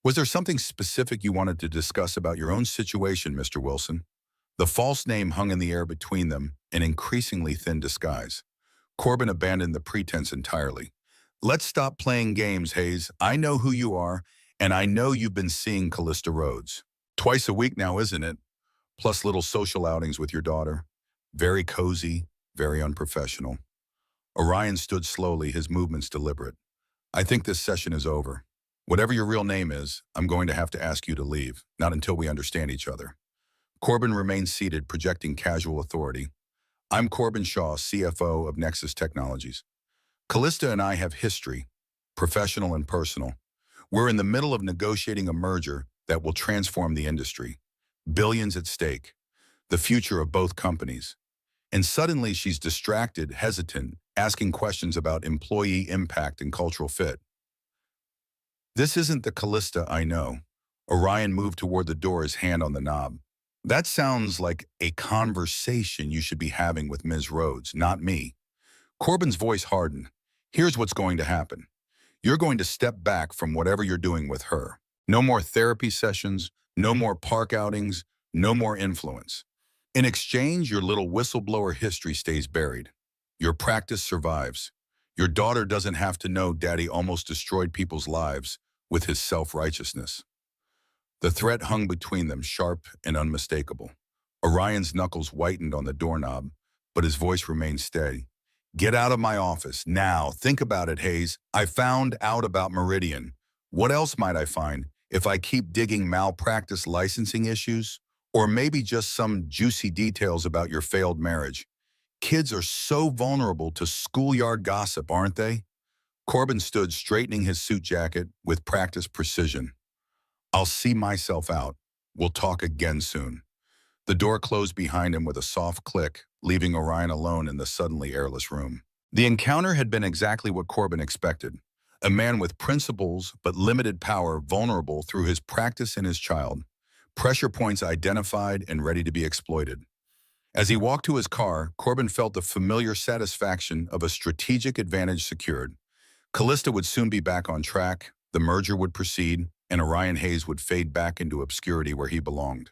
Was there something specific you wanted to discuss about your own situation, Mr. Wilson? The false name hung in the air between them, an increasingly thin disguise. Corbin abandoned the pretense entirely. Let's stop playing games, Hayes. I know who you are, and I know you've been seeing Callista Rhodes. Twice a week now, isn't it? Plus little social outings with your daughter. Very cozy, very unprofessional. Orion stood slowly, his movements deliberate. I think this session is over. Whatever your real name is, I'm going to have to ask you to leave, not until we understand each other. Corbin remained seated, projecting casual authority. I'm Corbin Shaw, CFO of Nexus Technologies. Callista and I have history, professional and personal. We're in the middle of negotiating a merger that will transform the industry. Billions at stake, the future of both companies. And suddenly she's distracted, hesitant, asking questions about employee impact and cultural fit. This isn't the Callista I know. Orion moved toward the door, his hand on the knob. That sounds like a conversation you should be having with Ms. Rhodes, not me. Corbin's voice hardened. Here's what's going to happen. You're going to step back from whatever you're doing with her. No more therapy sessions, no more park outings, no more influence. In exchange, your little whistleblower history stays buried. Your practice survives. Your daughter doesn't have to know Daddy almost destroyed people's lives with his self-righteousness. The threat hung between them, sharp and unmistakable. Orion's knuckles whitened on the doorknob, but his voice remained steady. Get out of my office, now. Think about it, Hayes. I found out about Meridian. What else might I find if I keep digging malpractice licensing issues? Or maybe just some juicy details about your failed marriage. Kids are so vulnerable to schoolyard gossip, aren't they? Corbin stood, straightening his suit jacket with practiced precision. I'll see myself out. We'll talk again soon. The door closed behind him with a soft click, leaving Orion alone in the suddenly airless room. The encounter had been exactly what Corbin expected. A man with principles but limited power, vulnerable through his practice and his child. Pressure points identified and ready to be exploited. As he walked to his car, Corbin felt the familiar satisfaction of a strategic advantage secured. Callista would soon be back on track, the merger would proceed, and Orion Hayes would fade back into obscurity where he belonged.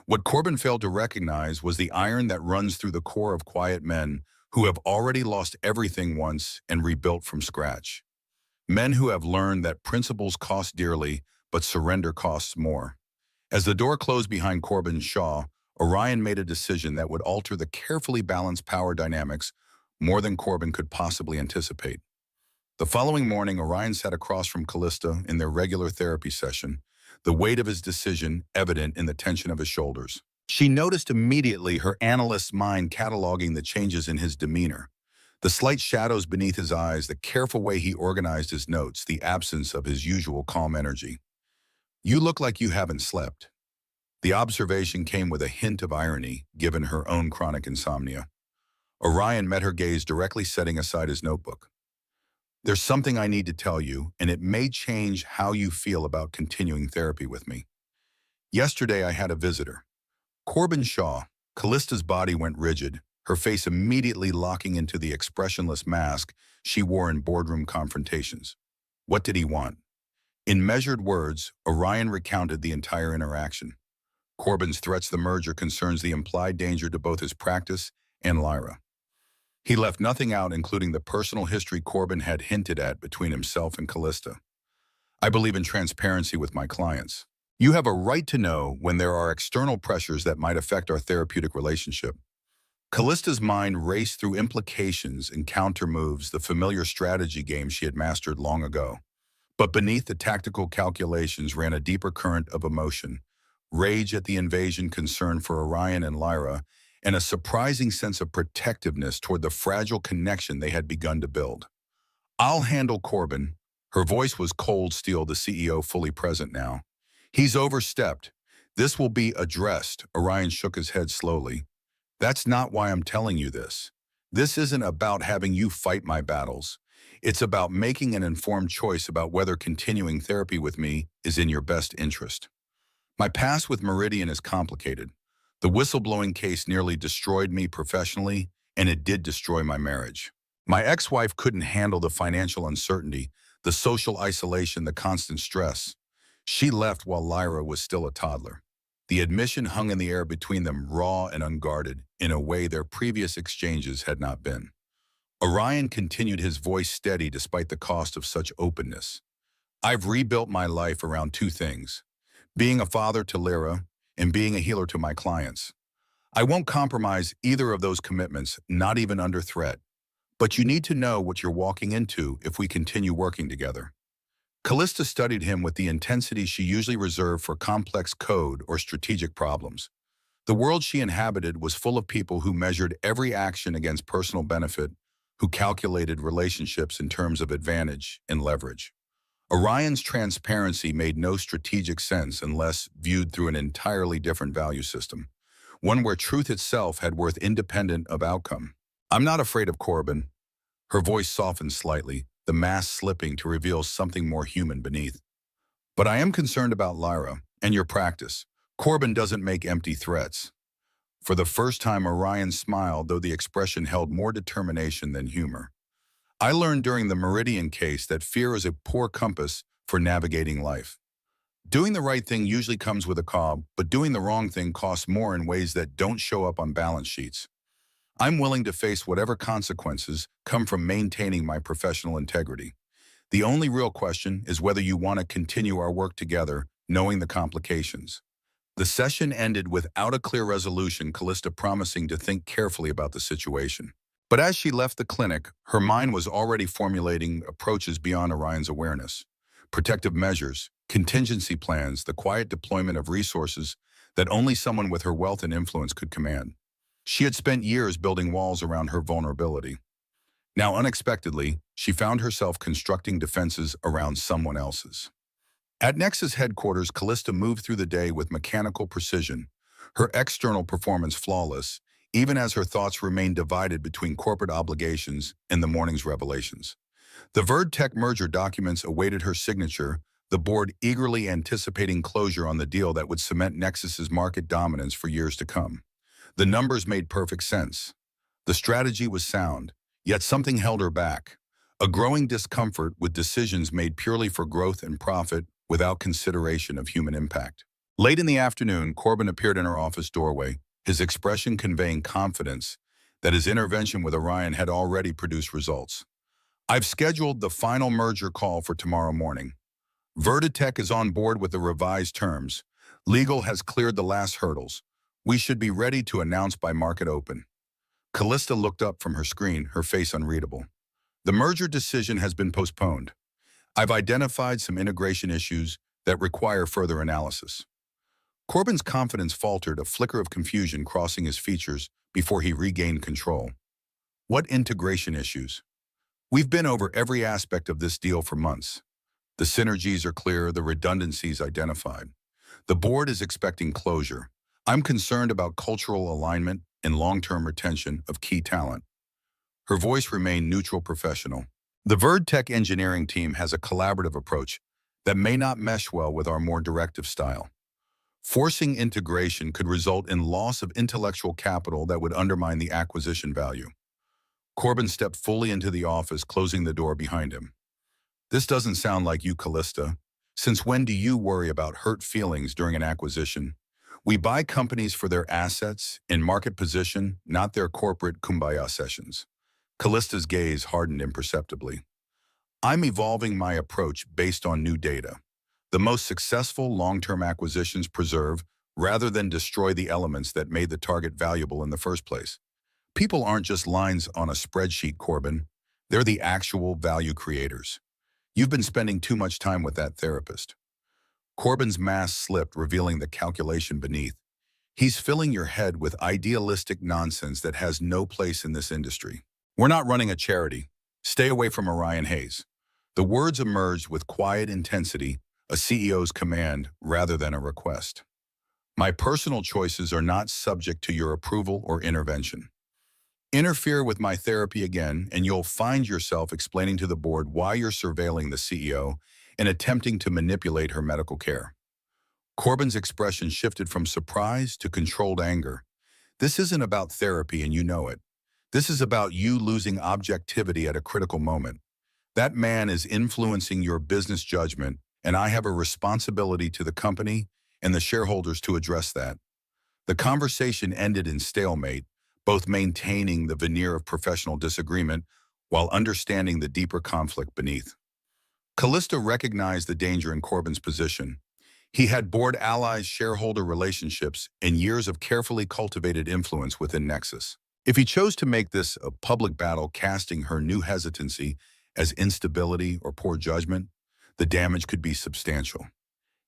What Corbin failed to recognize was the iron that runs through the core of quiet men who have already lost everything once and rebuilt from scratch. Men who have learned that principles cost dearly, but surrender costs more. As the door closed behind Corbin Shaw, Orion made a decision that would alter the carefully balanced power dynamics more than Corbin could possibly anticipate. The following morning, Orion sat across from Callista in their regular therapy session, the weight of his decision evident in the tension of his shoulders. She noticed immediately her analyst's mind cataloging the changes in his demeanor. The slight shadows beneath his eyes, the careful way he organized his notes, the absence of his usual calm energy. You look like you haven't slept. The observation came with a hint of irony, given her own chronic insomnia. Orion met her gaze directly, setting aside his notebook. There's something I need to tell you, and it may change how you feel about continuing therapy with me. Yesterday, I had a visitor. Corbin Shaw. Callista's body went rigid, her face immediately locking into the expressionless mask she wore in boardroom confrontations. What did he want? In measured words, Orion recounted the entire interaction. Corbin's threats, the merger, concerns the implied danger to both his practice and Lyra. He left nothing out, including the personal history Corbin had hinted at between himself and Callista. I believe in transparency with my clients. You have a right to know when there are external pressures that might affect our therapeutic relationship. Callista's mind raced through implications and counter-moves, the familiar strategy game she had mastered long ago. But beneath the tactical calculations ran a deeper current of emotion, rage at the invasion, concern for Orion and Lyra, and a surprising sense of protectiveness toward the fragile connection they had begun to build. I'll handle Corbin. Her voice was cold steel, the CEO fully present now. He's overstepped. This will be addressed. Orion shook his head slowly. That's not why I'm telling you this. This isn't about having you fight my battles. It's about making an informed choice about whether continuing therapy with me is in your best interest. My past with Meridian is complicated. The whistleblowing case nearly destroyed me professionally, and it did destroy my marriage. My ex-wife couldn't handle the financial uncertainty, the social isolation, the constant stress. She left while Lyra was still a toddler. The admission hung in the air between them, raw and unguarded, in a way their previous exchanges had not been. Orion continued, his voice steady despite the cost of such openness. I've rebuilt my life around two things: being a father to Lyra and being a healer to my clients. I won't compromise either of those commitments, not even under threat. But you need to know what you're walking into if we continue working together. Callista studied him with the intensity she usually reserved for complex code or strategic problems. The world she inhabited was full of people who measured every action against personal benefit, who calculated relationships in terms of advantage and leverage. Orion's transparency made no strategic sense unless viewed through an entirely different value system, one where truth itself had worth independent of outcome. I'm not afraid of Corbin. Her voice softened slightly, the mask slipping to reveal something more human beneath. But I am concerned about Lyra and your practice. Corbin doesn't make empty threats. For the first time, Orion smiled, though the expression held more determination than humor. I learned during the Meridian case that fear is a poor compass for navigating life. Doing the right thing usually comes with a cost, but doing the wrong thing costs more in ways that don't show up on balance sheets. I'm willing to face whatever consequences come from maintaining my professional integrity. The only real question is whether you want to continue our work together, knowing the complications. The session ended without a clear resolution, Callista promising to think carefully about the situation. But as she left the clinic, her mind was already formulating approaches beyond Orion's awareness. Protective measures, contingency plans, the quiet deployment of resources that only someone with her wealth and influence could command. She had spent years building walls around her vulnerability. Now, unexpectedly, she found herself constructing defenses around someone else's. At Nexus headquarters, Callista moved through the day with mechanical precision, her external performance flawless, even as her thoughts remained divided between corporate obligations and the morning's revelations. The VerdTech merger documents awaited her signature, the board eagerly anticipating closure on the deal that would cement Nexus's market dominance for years to come. The numbers made perfect sense. The strategy was sound, yet something held her back. A growing discomfort with decisions made purely for growth and profit without consideration of human impact. Late in the afternoon, Corbin appeared in her office doorway, his expression conveying confidence that his intervention with Orion had already produced results. I've scheduled the final merger call for tomorrow morning. Vertitech is on board with the revised terms. Legal has cleared the last hurdles. We should be ready to announce by market open. Callista looked up from her screen, her face unreadable. The merger decision has been postponed. I've identified some integration issues that require further analysis. Corbin's confidence faltered, a flicker of confusion crossing his features before he regained control. What integration issues? We've been over every aspect of this deal for months. The synergies are clear, the redundancies identified. The board is expecting closure. I'm concerned about cultural alignment and long-term retention of key talent. Her voice remained neutral professional. The VerdTech engineering team has a collaborative approach that may not mesh well with our more directive style. Forcing integration could result in loss of intellectual capital that would undermine the acquisition value. Corbin stepped fully into the office, closing the door behind him. This doesn't sound like you, Callista. Since when do you worry about hurt feelings during an acquisition? We buy companies for their assets and market position, not their corporate kumbaya sessions. Callista's gaze hardened imperceptibly. I'm evolving my approach based on new data. The most successful long-term acquisitions preserve rather than destroy the elements that made the target valuable in the first place. People aren't just lines on a spreadsheet, Corbin. They're the actual value creators. You've been spending too much time with that therapist. Corbin's mask slipped, revealing the calculation beneath. He's filling your head with idealistic nonsense that has no place in this industry. We're not running a charity. Stay away from Orion Hayes. The words emerged with quiet intensity, a CEO's command rather than a request. My personal choices are not subject to your approval or intervention. Interfere with my therapy again, and you'll find yourself explaining to the board why you're surveilling the CEO and attempting to manipulate her medical care. Corbin's expression shifted from surprise to controlled anger. This isn't about therapy, and you know it. This is about you losing objectivity at a critical moment. That man is influencing your business judgment, and I have a responsibility to the company and the shareholders to address that. The conversation ended in stalemate, both maintaining the veneer of professional disagreement while understanding the deeper conflict beneath. Callista recognized the danger in Corbin's position. He had board allies, shareholder relationships, and years of carefully cultivated influence within Nexus. If he chose to make this a public battle, casting her new hesitancy as instability or poor judgment, the damage could be substantial.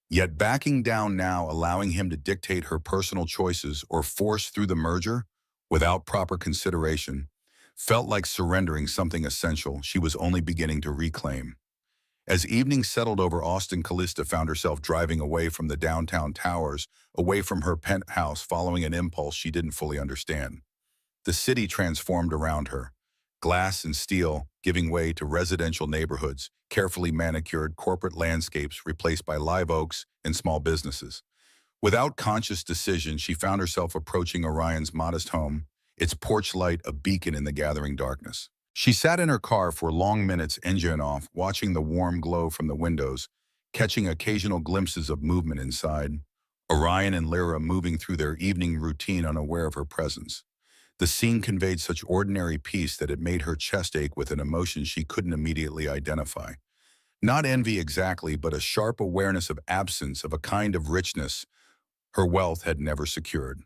Yet backing down now, allowing him to dictate her personal choices or force through the merger without proper consideration, felt like surrendering something essential she was only beginning to reclaim. As evening settled over Austin, Callista found herself driving away from the downtown towers, away from her penthouse, following an impulse she didn't fully understand. The city transformed around her, glass and steel giving way to residential neighborhoods, carefully manicured corporate landscapes replaced by live oaks and small businesses. Without conscious decision, she found herself approaching Orion's modest home, its porch light a beacon in the gathering darkness. She sat in her car for long minutes, engine off, watching the warm glow from the windows, catching occasional glimpses of movement inside. Orion and Lyra moving through their evening routine unaware of her presence. The scene conveyed such ordinary peace that it made her chest ache with an emotion she couldn't immediately identify. Not envy exactly, but a sharp awareness of absence, of a kind of richness her wealth had never secured.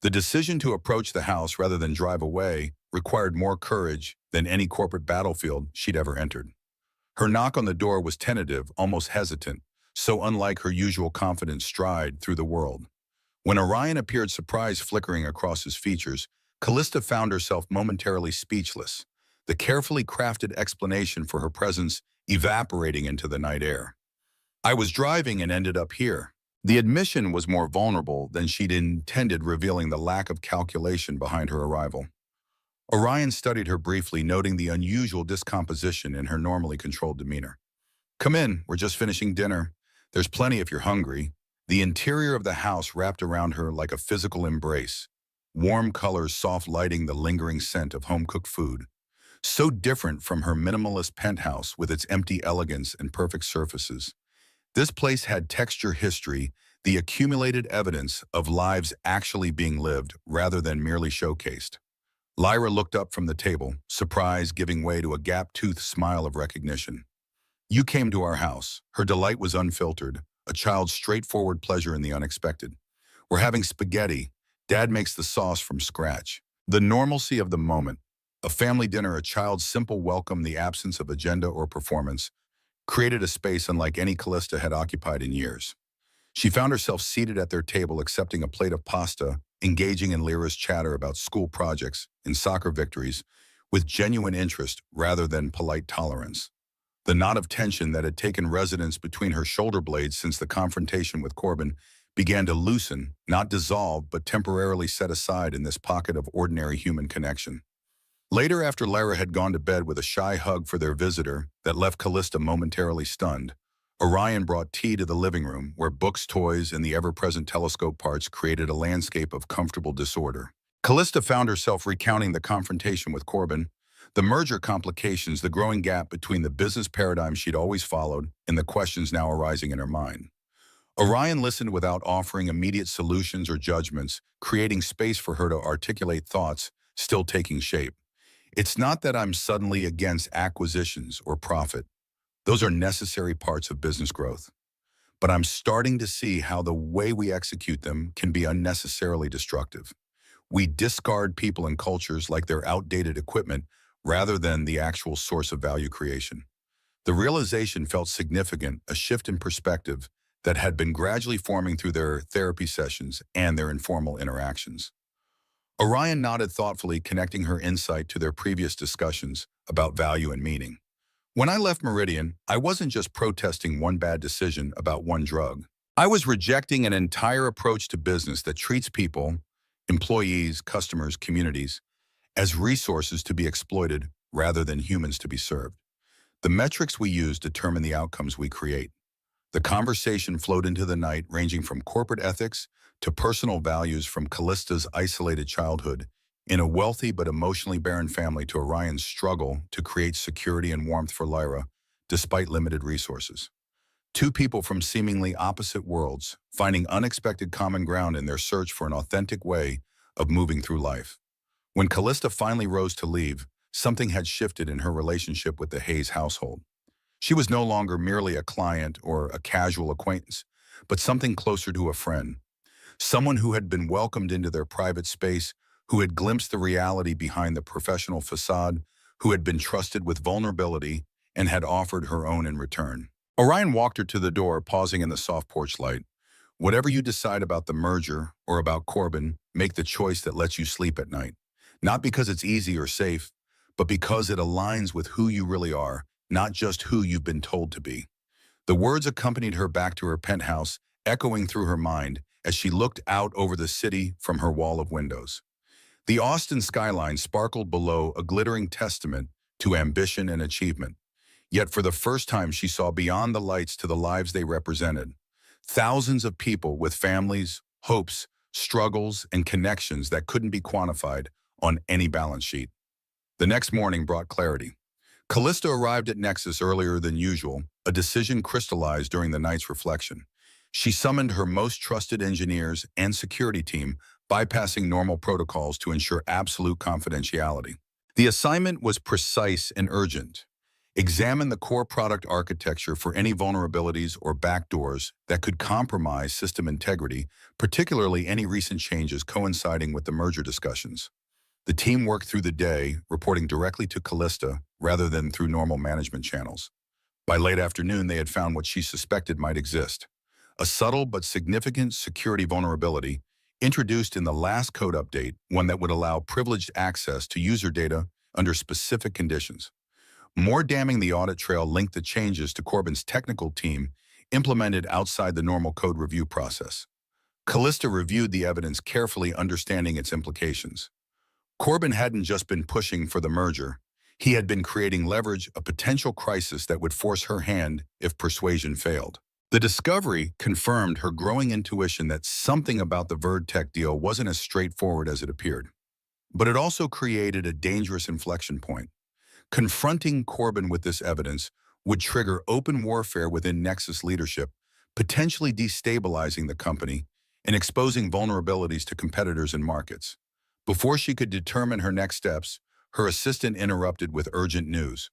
The decision to approach the house rather than drive away required more courage than any corporate battlefield she'd ever entered. Her knock on the door was tentative, almost hesitant, so unlike her usual confident stride through the world. When Orion appeared, surprise flickering across his features, Callista found herself momentarily speechless, the carefully crafted explanation for her presence evaporating into the night air. I was driving and ended up here. The admission was more vulnerable than she'd intended, revealing the lack of calculation behind her arrival. Orion studied her briefly, noting the unusual discomposition in her normally controlled demeanor. Come in, we're just finishing dinner. There's plenty if you're hungry. The interior of the house wrapped around her like a physical embrace, warm colors soft lighting the lingering scent of home-cooked food. So different from her minimalist penthouse with its empty elegance and perfect surfaces. This place had texture, history, the accumulated evidence of lives actually being lived rather than merely showcased. Lyra looked up from the table, surprise giving way to a gap-toothed smile of recognition. You came to our house. Her delight was unfiltered, a child's straightforward pleasure in the unexpected. We're having spaghetti. Dad makes the sauce from scratch. The normalcy of the moment. A family dinner, a child's simple welcome, the absence of agenda or performance, created a space unlike any Callista had occupied in years. She found herself seated at their table, accepting a plate of pasta, engaging in Lyra's chatter about school projects and soccer victories with genuine interest rather than polite tolerance. The knot of tension that had taken residence between her shoulder blades since the confrontation with Corbin began to loosen, not dissolve, but temporarily set aside in this pocket of ordinary human connection. Later, after Lara had gone to bed with a shy hug for their visitor that left Callista momentarily stunned, Orion brought tea to the living room, where books, toys, and the ever-present telescope parts created a landscape of comfortable disorder. Callista found herself recounting the confrontation with Corbin, the merger complications, the growing gap between the business paradigm she'd always followed and the questions now arising in her mind. Orion listened without offering immediate solutions or judgments, creating space for her to articulate thoughts still taking shape. It's not that I'm suddenly against acquisitions or profit. Those are necessary parts of business growth. But I'm starting to see how the way we execute them can be unnecessarily destructive. We discard people and cultures like they're outdated equipment rather than the actual source of value creation. The realization felt significant, a shift in perspective that had been gradually forming through their therapy sessions and their informal interactions. Orion nodded thoughtfully, connecting her insight to their previous discussions about value and meaning. When I left Meridian, I wasn't just protesting one bad decision about one drug. I was rejecting an entire approach to business that treats people, employees, customers, communities, as resources to be exploited rather than humans to be served. The metrics we use determine the outcomes we create. The conversation flowed into the night, ranging from corporate ethics to personal values, from Callista's isolated childhood in a wealthy but emotionally barren family to Orion's struggle to create security and warmth for Lyra, despite limited resources. Two people from seemingly opposite worlds, finding unexpected common ground in their search for an authentic way of moving through life. When Callista finally rose to leave, something had shifted in her relationship with the Hayes household. She was no longer merely a client or a casual acquaintance, but something closer to a friend. Someone who had been welcomed into their private space, who had glimpsed the reality behind the professional facade, who had been trusted with vulnerability and had offered her own in return. Orion walked her to the door, pausing in the soft porch light. Whatever you decide about the merger or about Corbin, make the choice that lets you sleep at night. Not because it's easy or safe, but because it aligns with who you really are, not just who you've been told to be. The words accompanied her back to her penthouse, echoing through her mind as she looked out over the city from her wall of windows. The Austin skyline sparkled below, a glittering testament to ambition and achievement. Yet for the first time, she saw beyond the lights to the lives they represented. Thousands of people with families, hopes, struggles, and connections that couldn't be quantified on any balance sheet. The next morning brought clarity. Callista arrived at Nexus earlier than usual, a decision crystallized during the night's reflection. She summoned her most trusted engineers and security team, bypassing normal protocols to ensure absolute confidentiality. The assignment was precise and urgent. Examine the core product architecture for any vulnerabilities or backdoors that could compromise system integrity, particularly any recent changes coinciding with the merger discussions. The team worked through the day, reporting directly to Callista rather than through normal management channels. By late afternoon, they had found what she suspected might exist: a subtle but significant security vulnerability introduced in the last code update, one that would allow privileged access to user data under specific conditions. More damning, the audit trail linked the changes to Corbin's technical team, implemented outside the normal code review process. Callista reviewed the evidence carefully, understanding its implications. Corbin hadn't just been pushing for the merger. He had been creating leverage, a potential crisis that would force her hand if persuasion failed. The discovery confirmed her growing intuition that something about the VerdTech deal wasn't as straightforward as it appeared. But it also created a dangerous inflection point. Confronting Corbin with this evidence would trigger open warfare within Nexus leadership, potentially destabilizing the company and exposing vulnerabilities to competitors and markets. Before she could determine her next steps, her assistant interrupted with urgent news.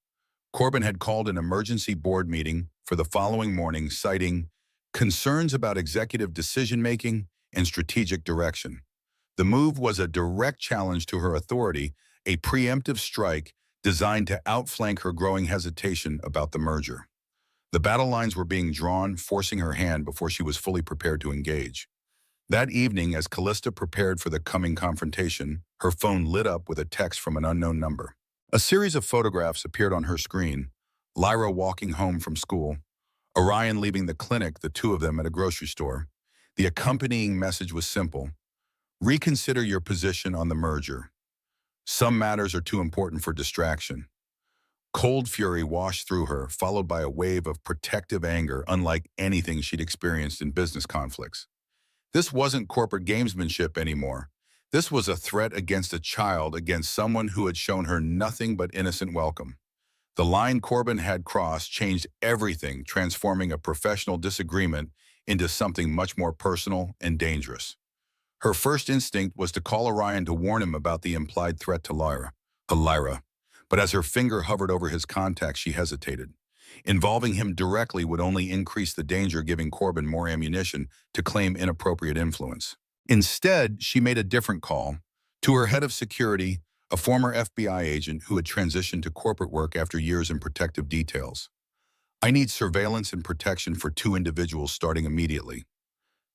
Corbin had called an emergency board meeting for the following morning, citing concerns about executive decision-making and strategic direction. The move was a direct challenge to her authority, a preemptive strike designed to outflank her growing hesitation about the merger. The battle lines were being drawn, forcing her hand before she was fully prepared to engage. That evening, as Callista prepared for the coming confrontation, her phone lit up with a text from an unknown number. A series of photographs appeared on her screen, Lyra walking home from school, Orion leaving the clinic, the two of them at a grocery store. The accompanying message was simple: reconsider your position on the merger. Some matters are too important for distraction. Cold fury washed through her, followed by a wave of protective anger unlike anything she'd experienced in business conflicts. This wasn't corporate gamesmanship anymore. This was a threat against a child, against someone who had shown her nothing but innocent welcome. The line Corbin had crossed changed everything, transforming a professional disagreement into something much more personal and dangerous. Her first instinct was to call Orion to warn him about the implied threat to Lyra. But as her finger hovered over his contact, she hesitated. Involving him directly would only increase the danger, giving Corbin more ammunition to claim inappropriate influence. Instead, she made a different call to her head of security, a former FBI agent who had transitioned to corporate work after years in protective details. I need surveillance and protection for two individuals starting immediately.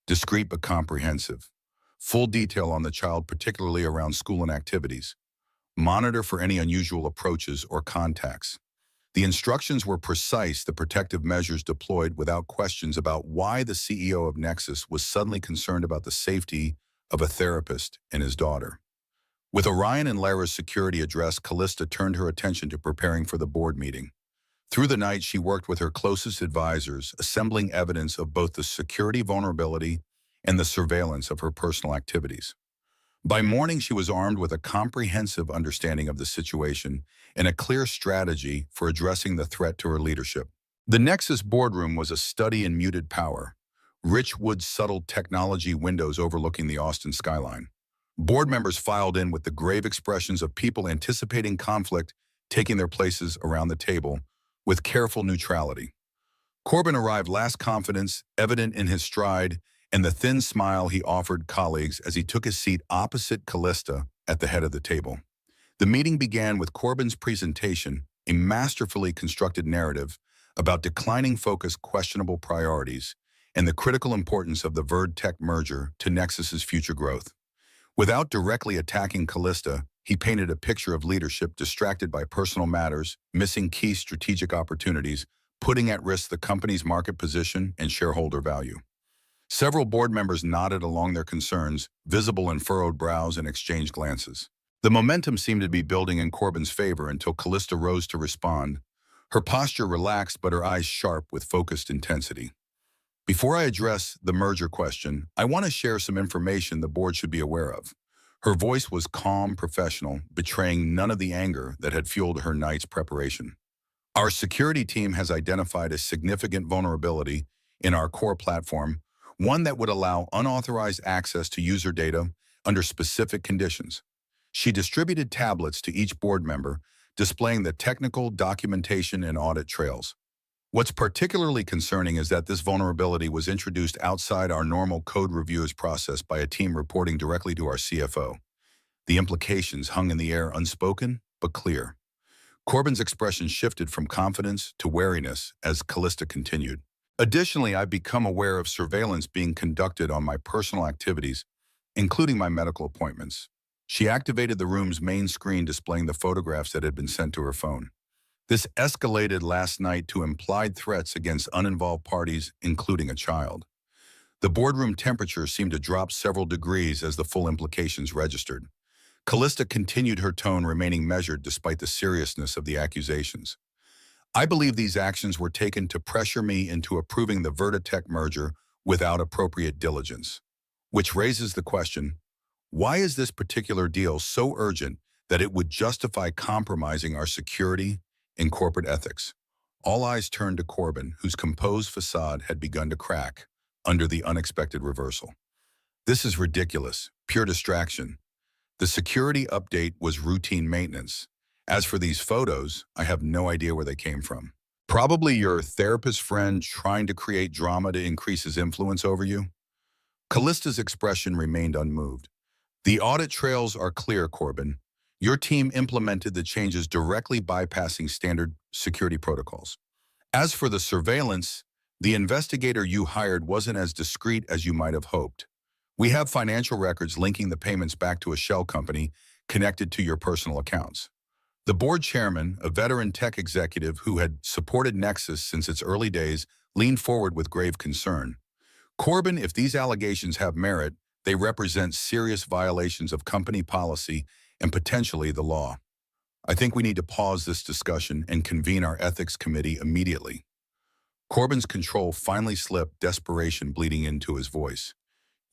Discreet but comprehensive. Full detail on the child, particularly around school and activities. Monitor for any unusual approaches or contacts. The instructions were precise, the protective measures deployed without questions about why the CEO of Nexus was suddenly concerned about the safety of a therapist and his daughter. With Orion and Lyra's security addressed, Callista turned her attention to preparing for the board meeting. Through the night, she worked with her closest advisors, assembling evidence of both the security vulnerability and the surveillance of her personal activities. By morning, she was armed with a comprehensive understanding of the situation and a clear strategy for addressing the threat to her leadership. The Nexus boardroom was a study in muted power, rich wood subtle technology windows overlooking the Austin skyline. Board members filed in with the grave expressions of people anticipating conflict, taking their places around the table with careful neutrality. Corbin arrived last, confidence evident in his stride and the thin smile he offered colleagues as he took his seat opposite Callista at the head of the table. The meeting began with Corbin's presentation, a masterfully constructed narrative about declining focus, questionable priorities, and the critical importance of the VerdTech merger to Nexus's future growth. Without directly attacking Callista, he painted a picture of leadership distracted by personal matters, missing key strategic opportunities, putting at risk the company's market position and shareholder value. Several board members nodded along their concerns, visible in furrowed brows and exchanged glances. The momentum seemed to be building in Corbin's favor until Callista rose to respond, her posture relaxed but her eyes sharp with focused intensity. Before I address the merger question, I want to share some information the board should be aware of. Her voice was calm, professional, betraying none of the anger that had fueled her night's preparation. Our security team has identified a significant vulnerability in our core platform, one that would allow unauthorized access to user data under specific conditions. She distributed tablets to each board member, displaying the technical documentation and audit trails. What's particularly concerning is that this vulnerability was introduced outside our normal code reviews process by a team reporting directly to our CFO. The implications hung in the air, unspoken but clear. Corbin's expression shifted from confidence to wariness as Callista continued. Additionally, I've become aware of surveillance being conducted on my personal activities, including my medical appointments. She activated the room's main screen, displaying the photographs that had been sent to her phone. This escalated last night to implied threats against uninvolved parties, including a child. The boardroom temperature seemed to drop several degrees as the full implications registered. Callista continued, her tone remaining measured despite the seriousness of the accusations. I believe these actions were taken to pressure me into approving the VerdTech merger without appropriate diligence. Which raises the question, why is this particular deal so urgent that it would justify compromising our security and corporate ethics? All eyes turned to Corbin, whose composed facade had begun to crack under the unexpected reversal. This is ridiculous, pure distraction. The security update was routine maintenance. As for these photos, I have no idea where they came from. Probably your therapist friend trying to create drama to increase his influence over you? Callista's expression remained unmoved. The audit trails are clear, Corbin. Your team implemented the changes directly bypassing standard security protocols. As for the surveillance, the investigator you hired wasn't as discreet as you might have hoped. We have financial records linking the payments back to a shell company connected to your personal accounts. The board chairman, a veteran tech executive who had supported Nexus since its early days, leaned forward with grave concern. Corbin, if these allegations have merit, they represent serious violations of company policy and potentially the law. I think we need to pause this discussion and convene our ethics committee immediately. Corbin's control finally slipped, desperation bleeding into his voice.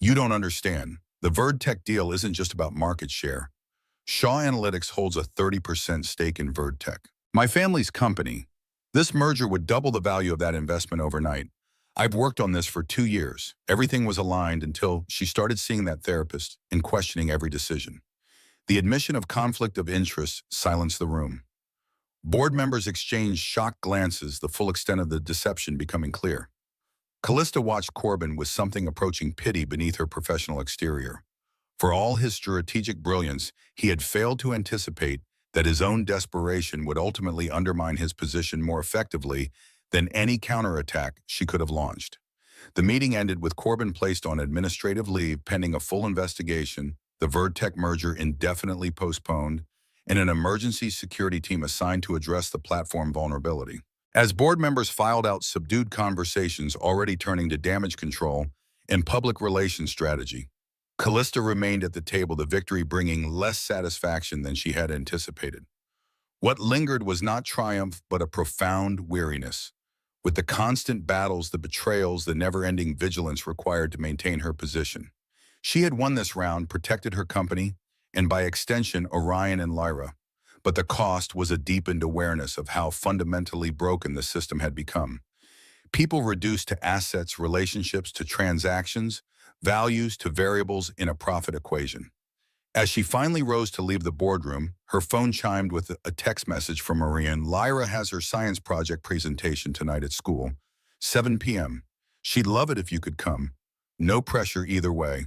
You don't understand. The VerdTech deal isn't just about market share. Shaw Analytics holds a 30% stake in VerdTech. My family's company. This merger would double the value of that investment overnight. I've worked on this for 2 years. Everything was aligned until she started seeing that therapist and questioning every decision. The admission of conflict of interest silenced the room. Board members exchanged shocked glances, the full extent of the deception becoming clear. Callista watched Corbin with something approaching pity beneath her professional exterior. For all his strategic brilliance, he had failed to anticipate that his own desperation would ultimately undermine his position more effectively than any counterattack she could have launched. The meeting ended with Corbin placed on administrative leave pending a full investigation, the VerdTech merger indefinitely postponed, and an emergency security team assigned to address the platform vulnerability. As board members filed out subdued conversations already turning to damage control and public relations strategy, Callista remained at the table, the victory bringing less satisfaction than she had anticipated. What lingered was not triumph, but a profound weariness. With the constant battles, the betrayals, the never-ending vigilance required to maintain her position. She had won this round, protected her company, and by extension, Orion and Lyra. But the cost was a deepened awareness of how fundamentally broken the system had become. People reduced to assets, relationships to transactions, values to variables in a profit equation. As she finally rose to leave the boardroom, her phone chimed with a text message from Orion. Lyra has her science project presentation tonight at school, 7 p.m. She'd love it if you could come. No pressure either way.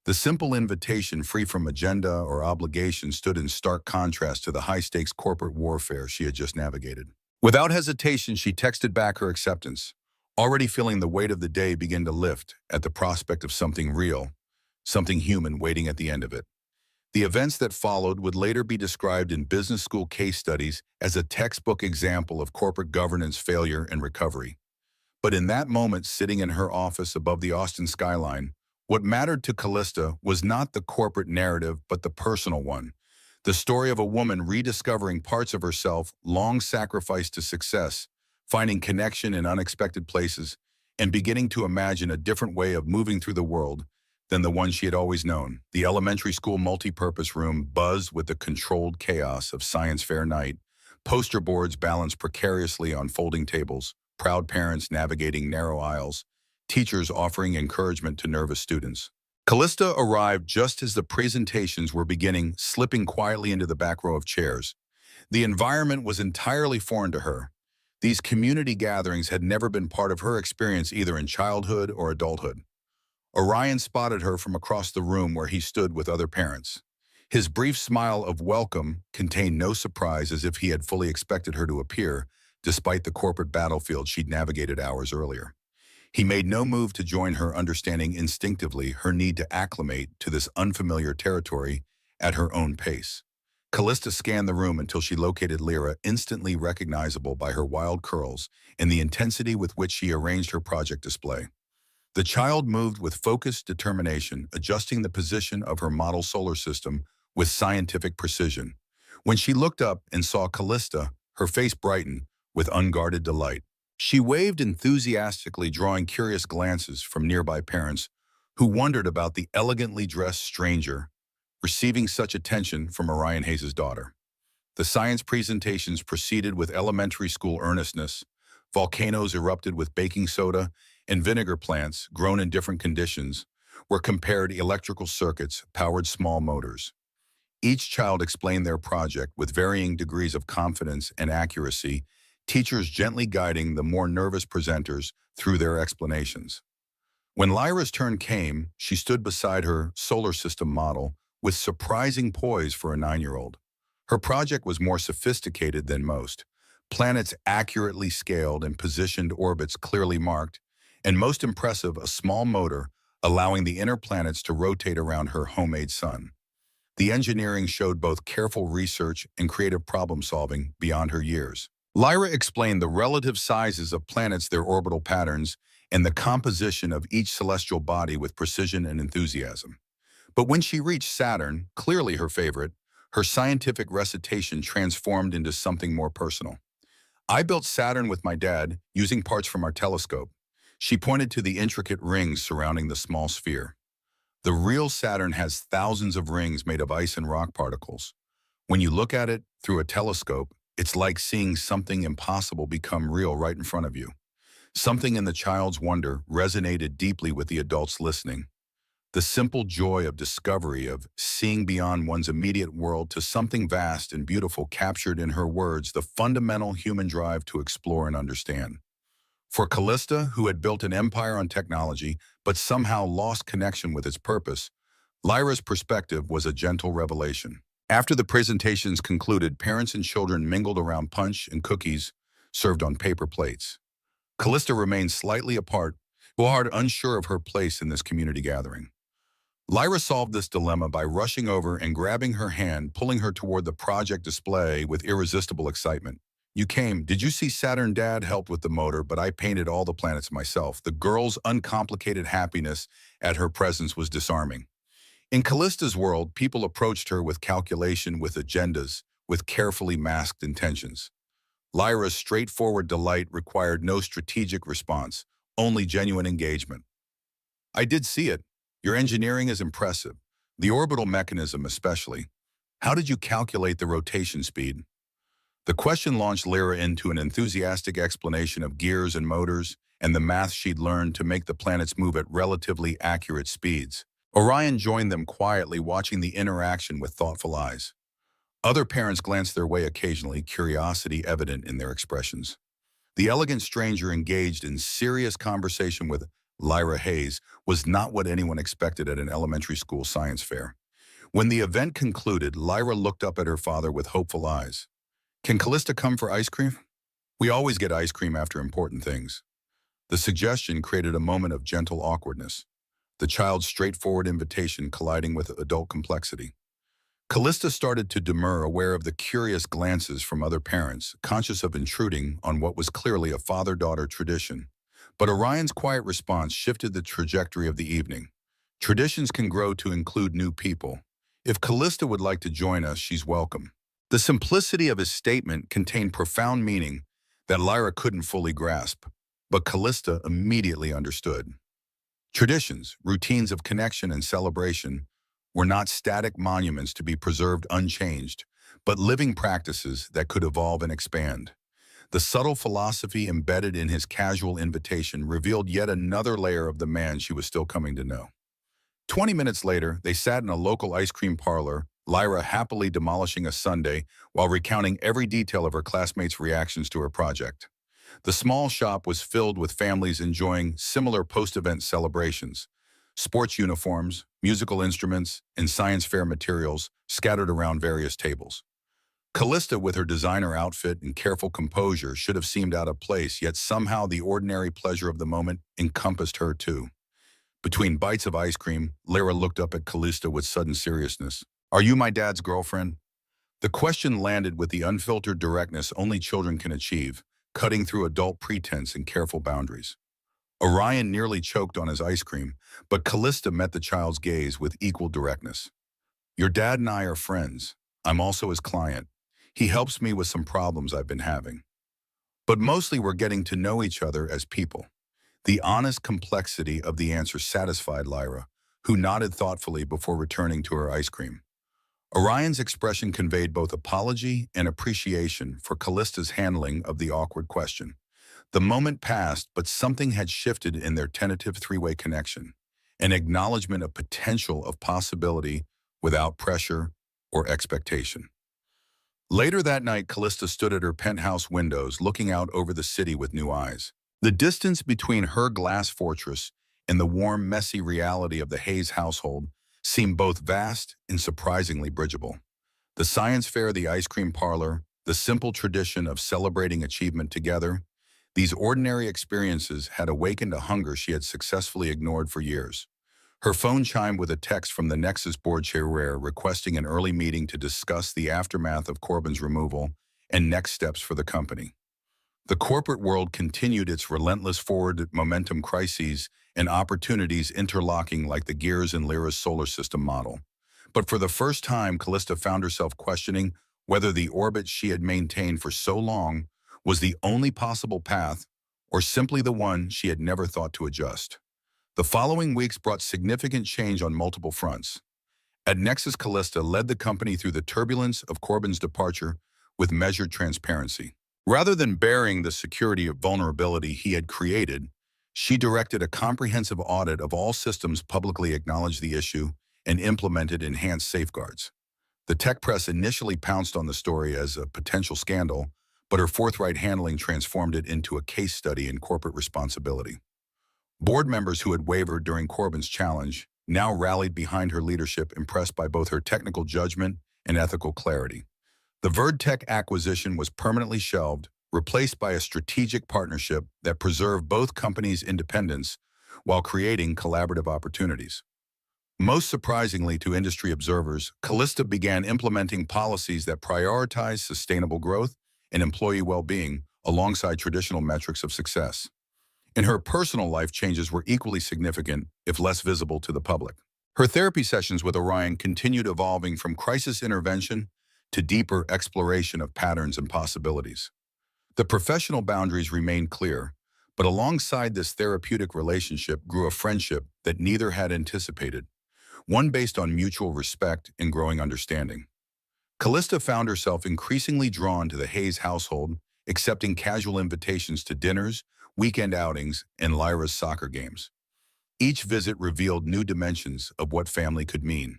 The simple invitation, free from agenda or obligation, stood in stark contrast to the high-stakes corporate warfare she had just navigated. Without hesitation, she texted back her acceptance, already feeling the weight of the day begin to lift at the prospect of something real, something human waiting at the end of it. The events that followed would later be described in business school case studies as a textbook example of corporate governance failure and recovery. But in that moment, sitting in her office above the Austin skyline, what mattered to Callista was not the corporate narrative, but the personal one. The story of a woman rediscovering parts of herself long sacrificed to success, finding connection in unexpected places, and beginning to imagine a different way of moving through the world than the one she had always known. The elementary school multi-purpose room buzzed with the controlled chaos of science fair night, poster boards balanced precariously on folding tables, proud parents navigating narrow aisles, teachers offering encouragement to nervous students. Callista arrived just as the presentations were beginning, slipping quietly into the back row of chairs. The environment was entirely foreign to her. These community gatherings had never been part of her experience either in childhood or adulthood. Orion spotted her from across the room where he stood with other parents. His brief smile of welcome contained no surprise, as if he had fully expected her to appear, despite the corporate battlefield she'd navigated hours earlier. He made no move to join her, understanding instinctively her need to acclimate to this unfamiliar territory at her own pace. Callista scanned the room until she located Lyra, instantly recognizable by her wild curls and the intensity with which she arranged her project display. The child moved with focused determination, adjusting the position of her model solar system with scientific precision. When she looked up and saw Callista, her face brightened with unguarded delight. She waved enthusiastically, drawing curious glances from nearby parents who wondered about the elegantly dressed stranger receiving such attention from Orion Hayes' daughter. The science presentations proceeded with elementary school earnestness. Volcanoes erupted with baking soda, and vinegar plants, grown in different conditions, were compared. Electrical circuits powered small motors. Each child explained their project with varying degrees of confidence and accuracy, teachers gently guiding the more nervous presenters through their explanations. When Lyra's turn came, she stood beside her solar system model with surprising poise for a 9-year-old. Her project was more sophisticated than most. Planets accurately scaled and positioned, orbits clearly marked, and most impressive, a small motor allowing the inner planets to rotate around her homemade sun. The engineering showed both careful research and creative problem-solving beyond her years. Lyra explained the relative sizes of planets, their orbital patterns, and the composition of each celestial body with precision and enthusiasm. But when she reached Saturn, clearly her favorite, her scientific recitation transformed into something more personal. I built Saturn with my dad, using parts from our telescope. She pointed to the intricate rings surrounding the small sphere. The real Saturn has thousands of rings made of ice and rock particles. When you look at it through a telescope, it's like seeing something impossible become real right in front of you. Something in the child's wonder resonated deeply with the adults listening. The simple joy of discovery, of seeing beyond one's immediate world to something vast and beautiful, captured in her words the fundamental human drive to explore and understand. For Callista, who had built an empire on technology but somehow lost connection with its purpose, Lyra's perspective was a gentle revelation. After the presentations concluded, parents and children mingled around punch and cookies served on paper plates. Callista remained slightly apart, unsure of her place in this community gathering. Lyra solved this dilemma by rushing over and grabbing her hand, pulling her toward the project display with irresistible excitement. "You came. Did you see Saturn? Dad helped with the motor, but I painted all the planets myself." The girl's uncomplicated happiness at her presence was disarming. In Callista's world, people approached her with calculation, with agendas, with carefully masked intentions. Lyra's straightforward delight required no strategic response, only genuine engagement. "I did see it. Your engineering is impressive. The orbital mechanism especially. How did you calculate the rotation speed?" The question launched Lyra into an enthusiastic explanation of gears and motors and the math she'd learned to make the planets move at relatively accurate speeds. Orion joined them quietly, watching the interaction with thoughtful eyes. Other parents glanced their way occasionally, curiosity evident in their expressions. The elegant stranger, engaged in serious conversation with Lyra Hayes, was not what anyone expected at an elementary school science fair. When the event concluded, Lyra looked up at her father with hopeful eyes. "Can Callista come for ice cream?" "We always get ice cream after important things." The suggestion created a moment of gentle awkwardness, the child's straightforward invitation colliding with adult complexity. Callista started to demur, aware of the curious glances from other parents, conscious of intruding on what was clearly a father-daughter tradition. But Orion's quiet response shifted the trajectory of the evening. "Traditions can grow to include new people. If Callista would like to join us, she's welcome." The simplicity of his statement contained profound meaning that Lyra couldn't fully grasp, but Callista immediately understood. Traditions, routines of connection and celebration, were not static monuments to be preserved unchanged, but living practices that could evolve and expand. The subtle philosophy embedded in his casual invitation revealed yet another layer of the man she was still coming to know. 20 minutes later, they sat in a local ice cream parlor, Lyra happily demolishing a sundae while recounting every detail of her classmates' reactions to her project. The small shop was filled with families enjoying similar post-event celebrations. Sports uniforms, musical instruments, and science fair materials scattered around various tables. Callista, with her designer outfit and careful composure, should have seemed out of place, yet somehow the ordinary pleasure of the moment encompassed her too. Between bites of ice cream, Lyra looked up at Callista with sudden seriousness. "Are you my dad's girlfriend?" The question landed with the unfiltered directness only children can achieve, cutting through adult pretense and careful boundaries. Orion nearly choked on his ice cream, but Callista met the child's gaze with equal directness. "Your dad and I are friends. I'm also his client. He helps me with some problems I've been having. But mostly we're getting to know each other as people." The honest complexity of the answer satisfied Lyra, who nodded thoughtfully before returning to her ice cream. Orion's expression conveyed both apology and appreciation for Callista's handling of the awkward question. The moment passed, but something had shifted in their tentative three-way connection, an acknowledgement of potential, of possibility, without pressure or expectation. Later that night, Callista stood at her penthouse windows, looking out over the city with new eyes. The distance between her glass fortress and the warm, messy reality of the Hayes household seemed both vast and surprisingly bridgeable. The science fair, the ice cream parlor, the simple tradition of celebrating achievement together, these ordinary experiences had awakened a hunger she had successfully ignored for years. Her phone chimed with a text from the Nexus board chair requesting an early meeting to discuss the aftermath of Corbin's removal and next steps for the company. The corporate world continued its relentless forward momentum, crises and opportunities interlocking like the gears in Lyra's solar system model. But for the first time, Callista found herself questioning whether the orbit she had maintained for so long was the only possible path or simply the one she had never thought to adjust. The following weeks brought significant change on multiple fronts. At Nexus, Callista led the company through the turbulence of Corbin's departure with measured transparency. Rather than bearing the security of vulnerability he had created, she directed a comprehensive audit of all systems, publicly acknowledged the issue, and implemented enhanced safeguards. The tech press initially pounced on the story as a potential scandal, but her forthright handling transformed it into a case study in corporate responsibility. Board members who had wavered during Corbin's challenge now rallied behind her leadership, impressed by both her technical judgment and ethical clarity. The VerdTech acquisition was permanently shelved, replaced by a strategic partnership that preserved both companies' independence while creating collaborative opportunities. Most surprisingly to industry observers, Callista began implementing policies that prioritize sustainable growth and employee well-being alongside traditional metrics of success. In her personal life, changes were equally significant, if less visible to the public. Her therapy sessions with Orion continued evolving from crisis intervention to deeper exploration of patterns and possibilities. The professional boundaries remained clear, but alongside this therapeutic relationship grew a friendship that neither had anticipated, one based on mutual respect and growing understanding. Callista found herself increasingly drawn to the Hayes household, accepting casual invitations to dinners, weekend outings, and Lyra's soccer games. Each visit revealed new dimensions of what family could mean.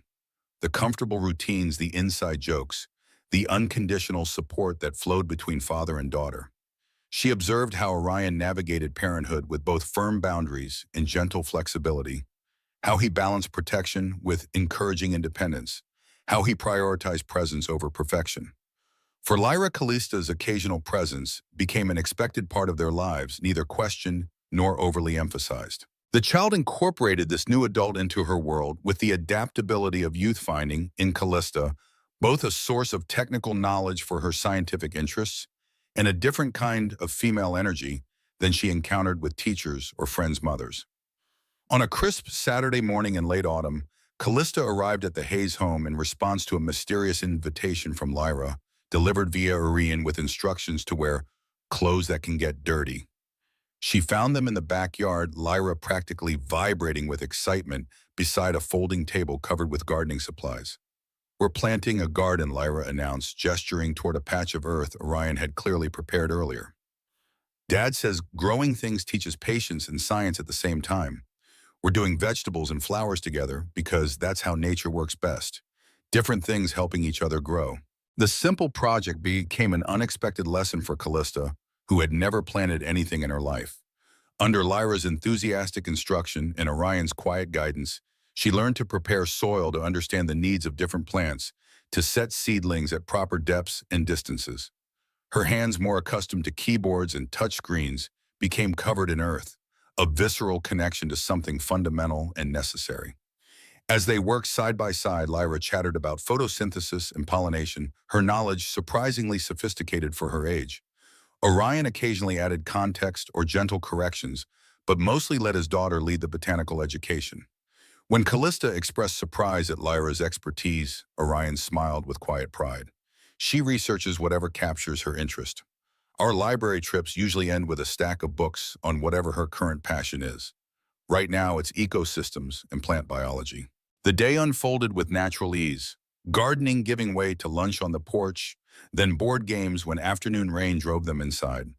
The comfortable routines, the inside jokes, the unconditional support that flowed between father and daughter. She observed how Orion navigated parenthood with both firm boundaries and gentle flexibility, how he balanced protection with encouraging independence, how he prioritized presence over perfection. For Lyra, Callista's occasional presence became an expected part of their lives, neither questioned nor overly emphasized. The child incorporated this new adult into her world with the adaptability of youth, finding in Callista both a source of technical knowledge for her scientific interests and a different kind of female energy than she encountered with teachers or friends' mothers. On a crisp Saturday morning in late autumn, Callista arrived at the Hayes home in response to a mysterious invitation from Lyra, delivered via Orion with instructions to wear clothes that can get dirty. She found them in the backyard, Lyra practically vibrating with excitement beside a folding table covered with gardening supplies. "We're planting a garden," Lyra announced, gesturing toward a patch of earth Orion had clearly prepared earlier. "Dad says growing things teaches patience and science at the same time. We're doing vegetables and flowers together because that's how nature works best. Different things helping each other grow." The simple project became an unexpected lesson for Callista, who had never planted anything in her life. Under Lyra's enthusiastic instruction and Orion's quiet guidance, she learned to prepare soil, to understand the needs of different plants, to set seedlings at proper depths and distances. Her hands, more accustomed to keyboards and touchscreens, became covered in earth, a visceral connection to something fundamental and necessary. As they worked side by side, Lyra chattered about photosynthesis and pollination, her knowledge surprisingly sophisticated for her age. Orion occasionally added context or gentle corrections, but mostly let his daughter lead the botanical education. When Callista expressed surprise at Lyra's expertise, Orion smiled with quiet pride. "She researches whatever captures her interest. Our library trips usually end with a stack of books on whatever her current passion is. Right now, it's ecosystems and plant biology." The day unfolded with natural ease, gardening giving way to lunch on the porch, then board games when afternoon rain drove them inside.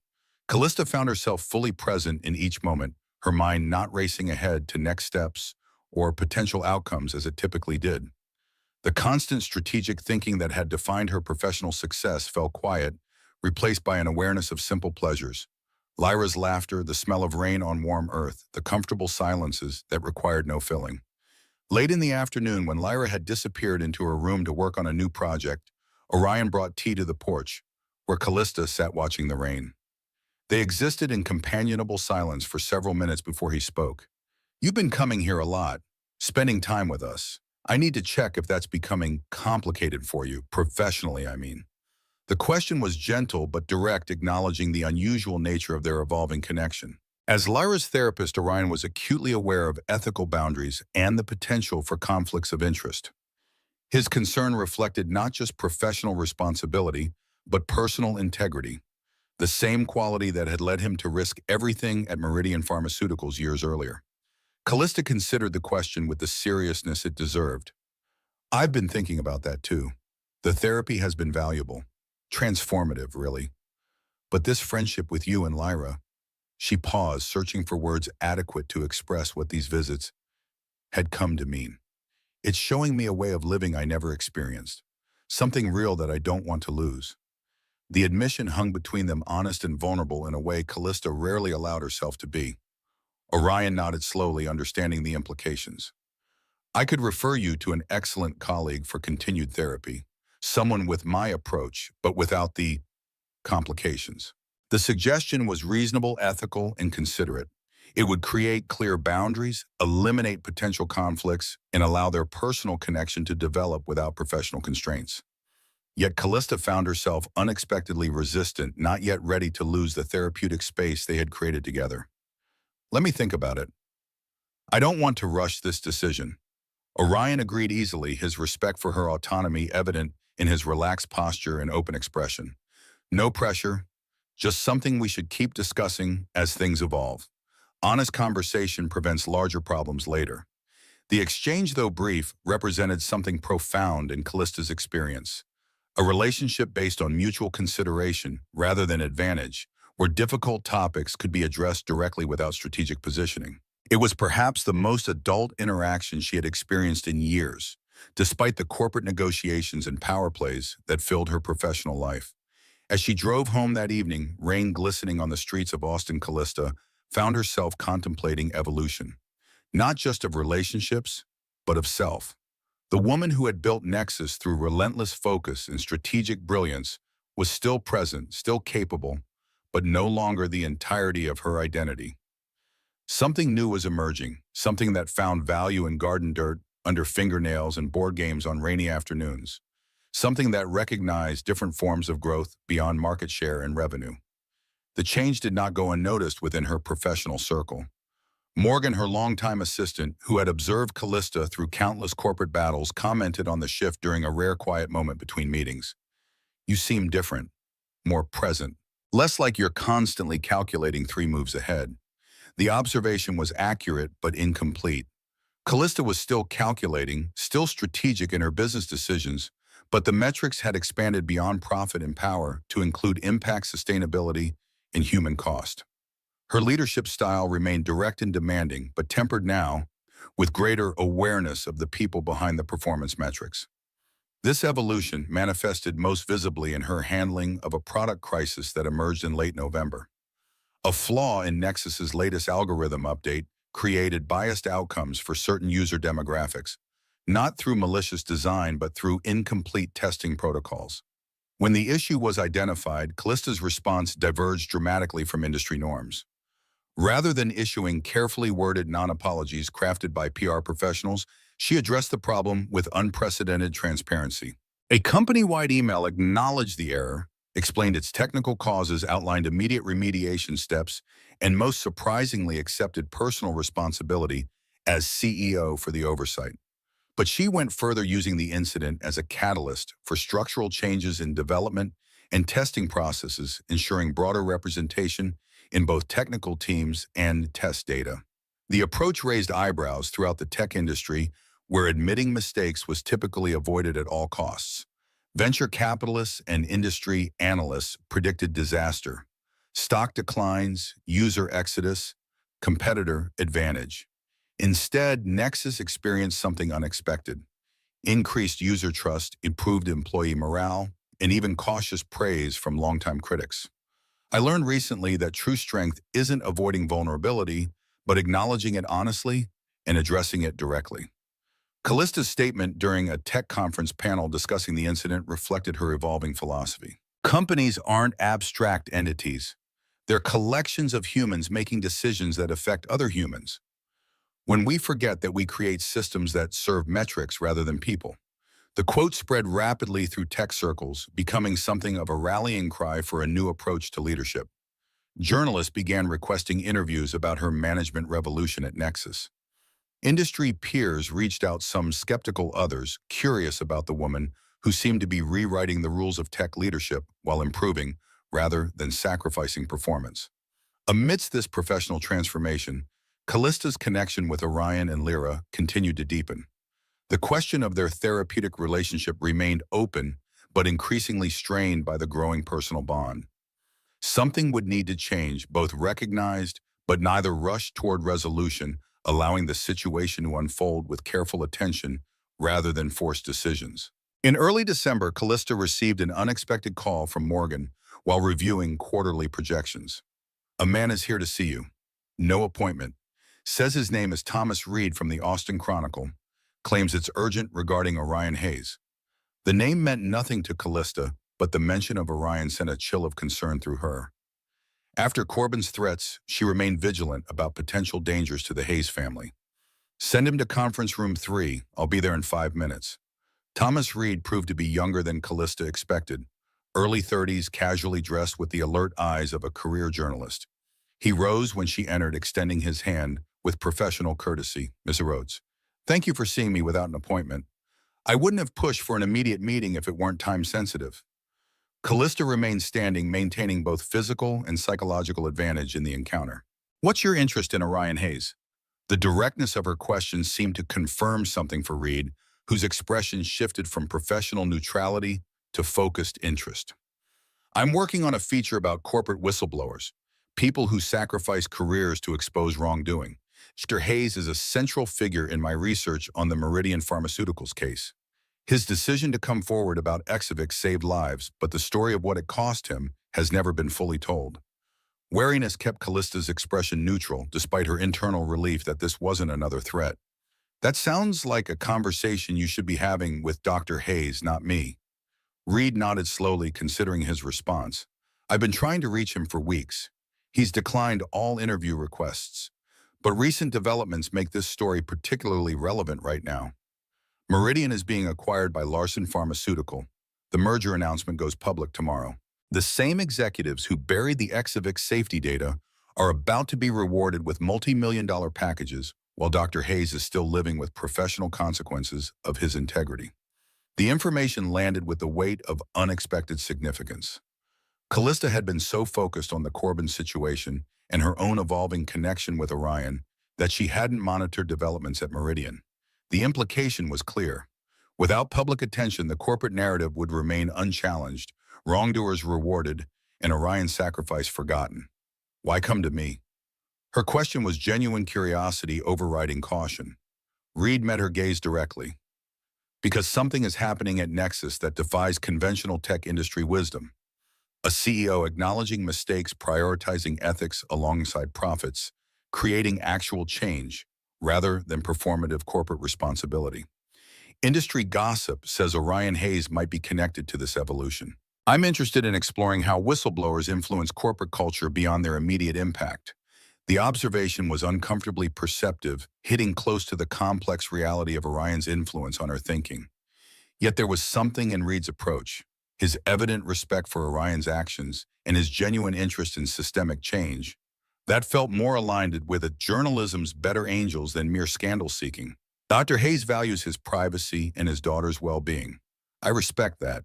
Callista found herself fully present in each moment, her mind not racing ahead to next steps or potential outcomes as it typically did. The constant strategic thinking that had defined her professional success fell quiet, replaced by an awareness of simple pleasures. Lyra's laughter, the smell of rain on warm earth, the comfortable silences that required no filling. Late in the afternoon, when Lyra had disappeared into her room to work on a new project, Orion brought tea to the porch, where Callista sat watching the rain. They existed in companionable silence for several minutes before he spoke. "You've been coming here a lot. spending time with us. I need to check if that's becoming complicated for you, professionally, I mean. The question was gentle but direct, acknowledging the unusual nature of their evolving connection. As Lyra's therapist, Orion was acutely aware of ethical boundaries and the potential for conflicts of interest. His concern reflected not just professional responsibility, but personal integrity, the same quality that had led him to risk everything at Meridian Pharmaceuticals years earlier. Callista considered the question with the seriousness it deserved. I've been thinking about that too. The therapy has been valuable, transformative, really. But this friendship with you and Lyra, she paused, searching for words adequate to express what these visits had come to mean. It's showing me a way of living I never experienced, something real that I don't want to lose. The admission hung between them, honest and vulnerable in a way Callista rarely allowed herself to be. Orion nodded slowly, understanding the implications. I could refer you to an excellent colleague for continued therapy, someone with my approach, but without the complications. The suggestion was reasonable, ethical, and considerate. It would create clear boundaries, eliminate potential conflicts, and allow their personal connection to develop without professional constraints. Yet Callista found herself unexpectedly resistant, not yet ready to lose the therapeutic space they had created together. Let me think about it. I don't want to rush this decision. Orion agreed easily, his respect for her autonomy evident in his relaxed posture and open expression. No pressure, just something we should keep discussing as things evolve. Honest conversation prevents larger problems later. The exchange, though brief, represented something profound in Callista's experience. A relationship based on mutual consideration rather than advantage, where difficult topics could be addressed directly without strategic positioning. It was perhaps the most adult interaction she had experienced in years, despite the corporate negotiations and power plays that filled her professional life. As she drove home that evening, rain glistening on the streets of Austin, Callista found herself contemplating evolution, not just of relationships, but of self. The woman who had built Nexus through relentless focus and strategic brilliance was still present, still capable, but no longer the entirety of her identity. Something new was emerging, something that found value in garden dirt, under fingernails, and board games on rainy afternoons. Something that recognized different forms of growth beyond market share and revenue. The change did not go unnoticed within her professional circle. Morgan, her longtime assistant, who had observed Callista through countless corporate battles, commented on the shift during a rare quiet moment between meetings. You seem different, more present, less like you're constantly calculating 3 moves ahead. The observation was accurate but incomplete. Callista was still calculating, still strategic in her business decisions, but the metrics had expanded beyond profit and power to include impact, sustainability, and human cost. Her leadership style remained direct and demanding, but tempered now with greater awareness of the people behind the performance metrics. This evolution manifested most visibly in her handling of a product crisis that emerged in late November. A flaw in Nexus's latest algorithm update created biased outcomes for certain user demographics, not through malicious design but through incomplete testing protocols. When the issue was identified, Callista's response diverged dramatically from industry norms. Rather than issuing carefully worded non-apologies crafted by PR professionals, she addressed the problem with unprecedented transparency. A company-wide email acknowledged the error, explained its technical causes, outlined immediate remediation steps, and most surprisingly accepted personal responsibility as CEO for the oversight. But she went further, using the incident as a catalyst for structural changes in development and testing processes, ensuring broader representation in both technical teams and test data. The approach raised eyebrows throughout the tech industry, where admitting mistakes was typically avoided at all costs. Venture capitalists and industry analysts predicted disaster, stock declines, user exodus, competitor advantage. Instead, Nexus experienced something unexpected: increased user trust, improved employee morale, and even cautious praise from longtime critics. I learned recently that true strength isn't avoiding vulnerability, but acknowledging it honestly and addressing it directly. Callista's statement during a tech conference panel discussing the incident reflected her evolving philosophy. Companies aren't abstract entities. They're collections of humans making decisions that affect other humans. when we forget that we create systems that serve metrics rather than people. The quote spread rapidly through tech circles, becoming something of a rallying cry for a new approach to leadership. Journalists began requesting interviews about her management revolution at Nexus. Industry peers reached out, some skeptical, others curious about the woman who seemed to be rewriting the rules of tech leadership while improving rather than sacrificing performance. Amidst this professional transformation, Callista's connection with Orion and Lyra continued to deepen. The question of their therapeutic relationship remained open, but increasingly strained by the growing personal bond. Something would need to change, both recognized but neither rushed toward resolution, allowing the situation to unfold with careful attention rather than forced decisions. In early December, Callista received an unexpected call from Morgan while reviewing quarterly projections. "A man is here to see you. No appointment. Says his name is Thomas Reed from the Austin Chronicle. Claims it's urgent regarding Orion Hayes." The name meant nothing to Callista, but the mention of Orion sent a chill of concern through her. After Corbin's threats, she remained vigilant about potential dangers to the Hayes family. "Send him to conference room 3. I'll be there in 5 minutes. Thomas Reed proved to be younger than Callista expected, early 30s, casually dressed with the alert eyes of a career journalist. He rose when she entered, extending his hand with professional courtesy. "Miss Rhodes, thank you for seeing me without an appointment. I wouldn't have pushed for an immediate meeting if it weren't time-sensitive." Callista remained standing, maintaining both physical and psychological advantage in the encounter. "What's your interest in Orion Hayes?" The directness of her question seemed to confirm something for Reed, whose expression shifted from professional neutrality to focused interest. "I'm working on a feature about corporate whistleblowers, people who sacrifice careers to expose wrongdoing. Mr. Hayes is a central figure in my research on the Meridian Pharmaceuticals case. His decision to come forward about Exivix saved lives, but the story of what it cost him has never been fully told." Wariness kept Callista's expression neutral, despite her internal relief that this wasn't another threat. "That sounds like a conversation you should be having with Dr. Hayes, not me." Reed nodded slowly, considering his response. "I've been trying to reach him for weeks. He's declined all interview requests. But recent developments make this story particularly relevant right now. Meridian is being acquired by Larson Pharmaceutical. The merger announcement goes public tomorrow. The same executives who buried the Exivix safety data are about to be rewarded with multi-million-dollar packages, while Dr. Hayes is still living with professional consequences of his integrity." The information landed with the weight of unexpected significance. Callista had been so focused on the Corbin situation and her own evolving connection with Orion that she hadn't monitored developments at Meridian. The implication was clear. Without public attention, the corporate narrative would remain unchallenged, wrongdoers rewarded, and Orion's sacrifice forgotten. "Why come to me?" Her question was genuine curiosity overriding caution. Reed met her gaze directly. "Because something is happening at Nexus that defies conventional tech industry wisdom. A CEO acknowledging mistakes, prioritizing ethics alongside profits, creating actual change rather than performative corporate responsibility. Industry gossip says Orion Hayes might be connected to this evolution. I'm interested in exploring how whistleblowers influence corporate culture beyond their immediate impact." The observation was uncomfortably perceptive, hitting close to the complex reality of Orion's influence on her thinking. Yet there was something in Reed's approach, his evident respect for Orion's actions and his genuine interest in systemic change, that felt more aligned with a journalism's better angels than mere scandal-seeking. "Dr. Hayes values his privacy and his daughter's well-being. I respect that."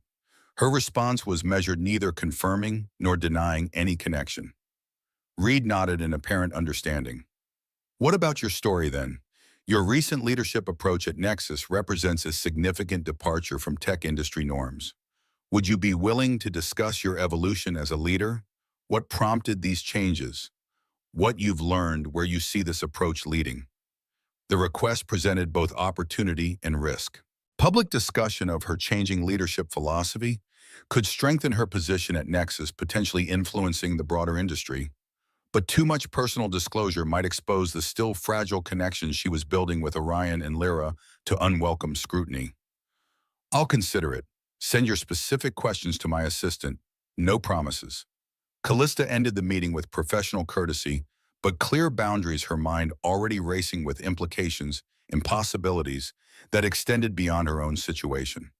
Her response was measured, neither confirming nor denying any connection. Reed nodded in apparent understanding. "What about your story, then? Your recent leadership approach at Nexus represents a significant departure from tech industry norms. Would you be willing to discuss your evolution as a leader? What prompted these changes? What you've learned, where you see this approach leading?" The request presented both opportunity and risk. Public discussion of her changing leadership philosophy could strengthen her position at Nexus, potentially influencing the broader industry. But too much personal disclosure might expose the still fragile connections she was building with Orion and Lyra to unwelcome scrutiny. "I'll consider it. Send your specific questions to my assistant. No promises." Callista ended the meeting with professional courtesy, but clear boundaries, her mind already racing with implications and possibilities that extended beyond her own situation.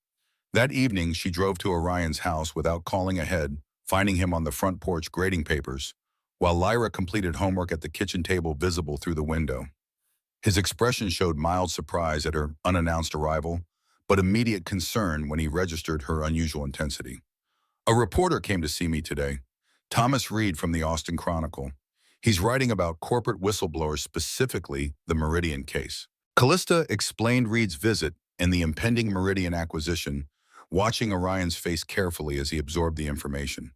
That evening, she drove to Orion's house without calling ahead, finding him on the front porch grading papers, while Lyra completed homework at the kitchen table visible through the window. His expression showed mild surprise at her unannounced arrival, but immediate concern when he registered her unusual intensity. A reporter came to see me today, Thomas Reed from the Austin Chronicle. He's writing about corporate whistleblowers, specifically the Meridian case. Callista explained Reed's visit and the impending Meridian acquisition, watching Orion's face carefully as he absorbed the information.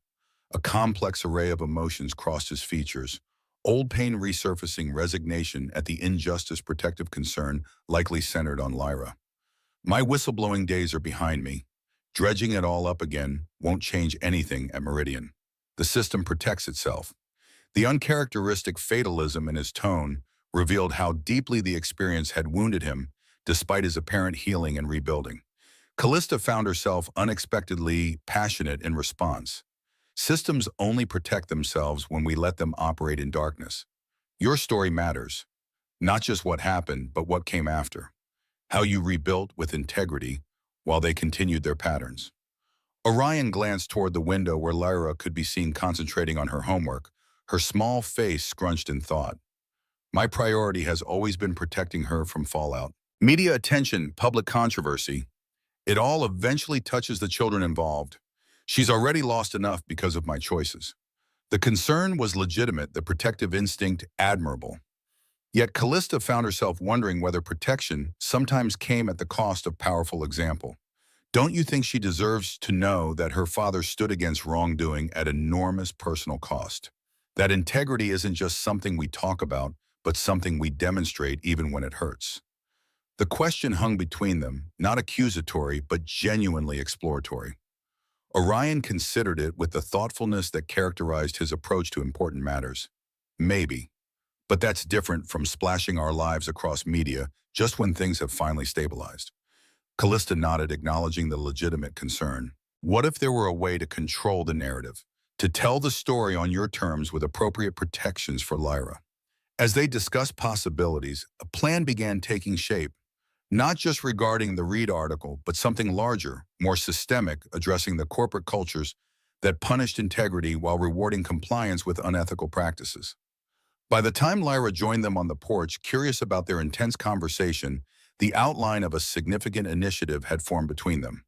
A complex array of emotions crossed his features, old pain resurfacing, resignation at the injustice, protective concern likely centered on Lyra. My whistleblowing days are behind me. Dredging it all up again won't change anything at Meridian. The system protects itself. The uncharacteristic fatalism in his tone revealed how deeply the experience had wounded him, despite his apparent healing and rebuilding. Callista found herself unexpectedly passionate in response. Systems only protect themselves when we let them operate in darkness. Your story matters, not just what happened, but what came after. How you rebuilt with integrity while they continued their patterns. Orion glanced toward the window where Lyra could be seen concentrating on her homework, her small face scrunched in thought. My priority has always been protecting her from fallout. Media attention, public controversy. It all eventually touches the children involved. She's already lost enough because of my choices. The concern was legitimate, the protective instinct admirable. Yet Callista found herself wondering whether protection sometimes came at the cost of powerful example. Don't you think she deserves to know that her father stood against wrongdoing at enormous personal cost? That integrity isn't just something we talk about, but something we demonstrate even when it hurts. The question hung between them, not accusatory, but genuinely exploratory. Orion considered it with the thoughtfulness that characterized his approach to important matters. Maybe. But that's different from splashing our lives across media just when things have finally stabilized. Callista nodded, acknowledging the legitimate concern. What if there were a way to control the narrative, to tell the story on your terms with appropriate protections for Lyra? As they discussed possibilities, a plan began taking shape, not just regarding the Reed article, but something larger, more systemic, addressing the corporate cultures that punished integrity while rewarding compliance with unethical practices. By the time Lyra joined them on the porch, curious about their intense conversation, the outline of a significant initiative had formed between them.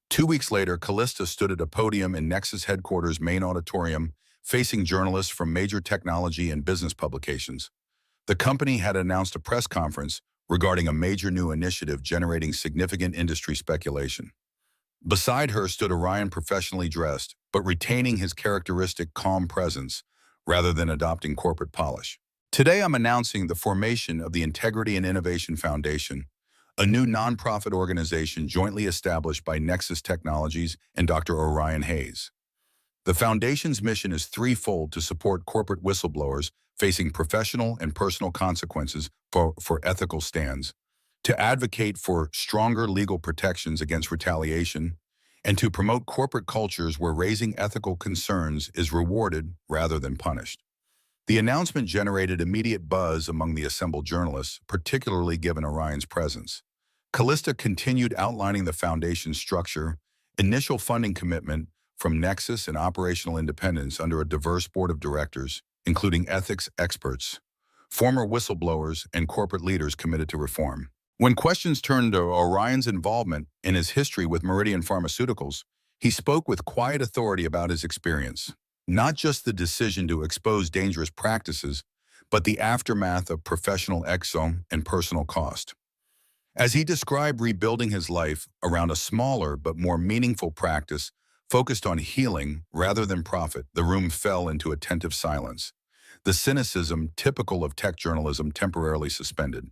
2 weeks later, Callista stood at a podium in Nexus headquarters' main auditorium, facing journalists from major technology and business publications. The company had announced a press conference regarding a major new initiative generating significant industry speculation. Beside her stood Orion, professionally dressed, but retaining his characteristic calm presence rather than adopting corporate polish. Today, I'm announcing the formation of the Integrity and Innovation Foundation, a new nonprofit organization jointly established by Nexus Technologies and Dr. Orion Hayes. The foundation's mission is threefold: to support corporate whistleblowers facing professional and personal consequences for ethical stands, to advocate for stronger legal protections against retaliation, and to promote corporate cultures where raising ethical concerns is rewarded rather than punished. The announcement generated immediate buzz among the assembled journalists, particularly given Orion's presence. Callista continued outlining the foundation's structure, initial funding commitment from Nexus, and operational independence under a diverse board of directors, including ethics experts, former whistleblowers, and corporate leaders committed to reform. When questions turned to Orion's involvement in his history with Meridian Pharmaceuticals, he spoke with quiet authority about his experience. Not just the decision to expose dangerous practices, but the aftermath of professional exile and personal cost. As he described rebuilding his life around a smaller but more meaningful practice focused on healing rather than profit, the room fell into attentive silence. The cynicism typical of tech journalism temporarily suspended.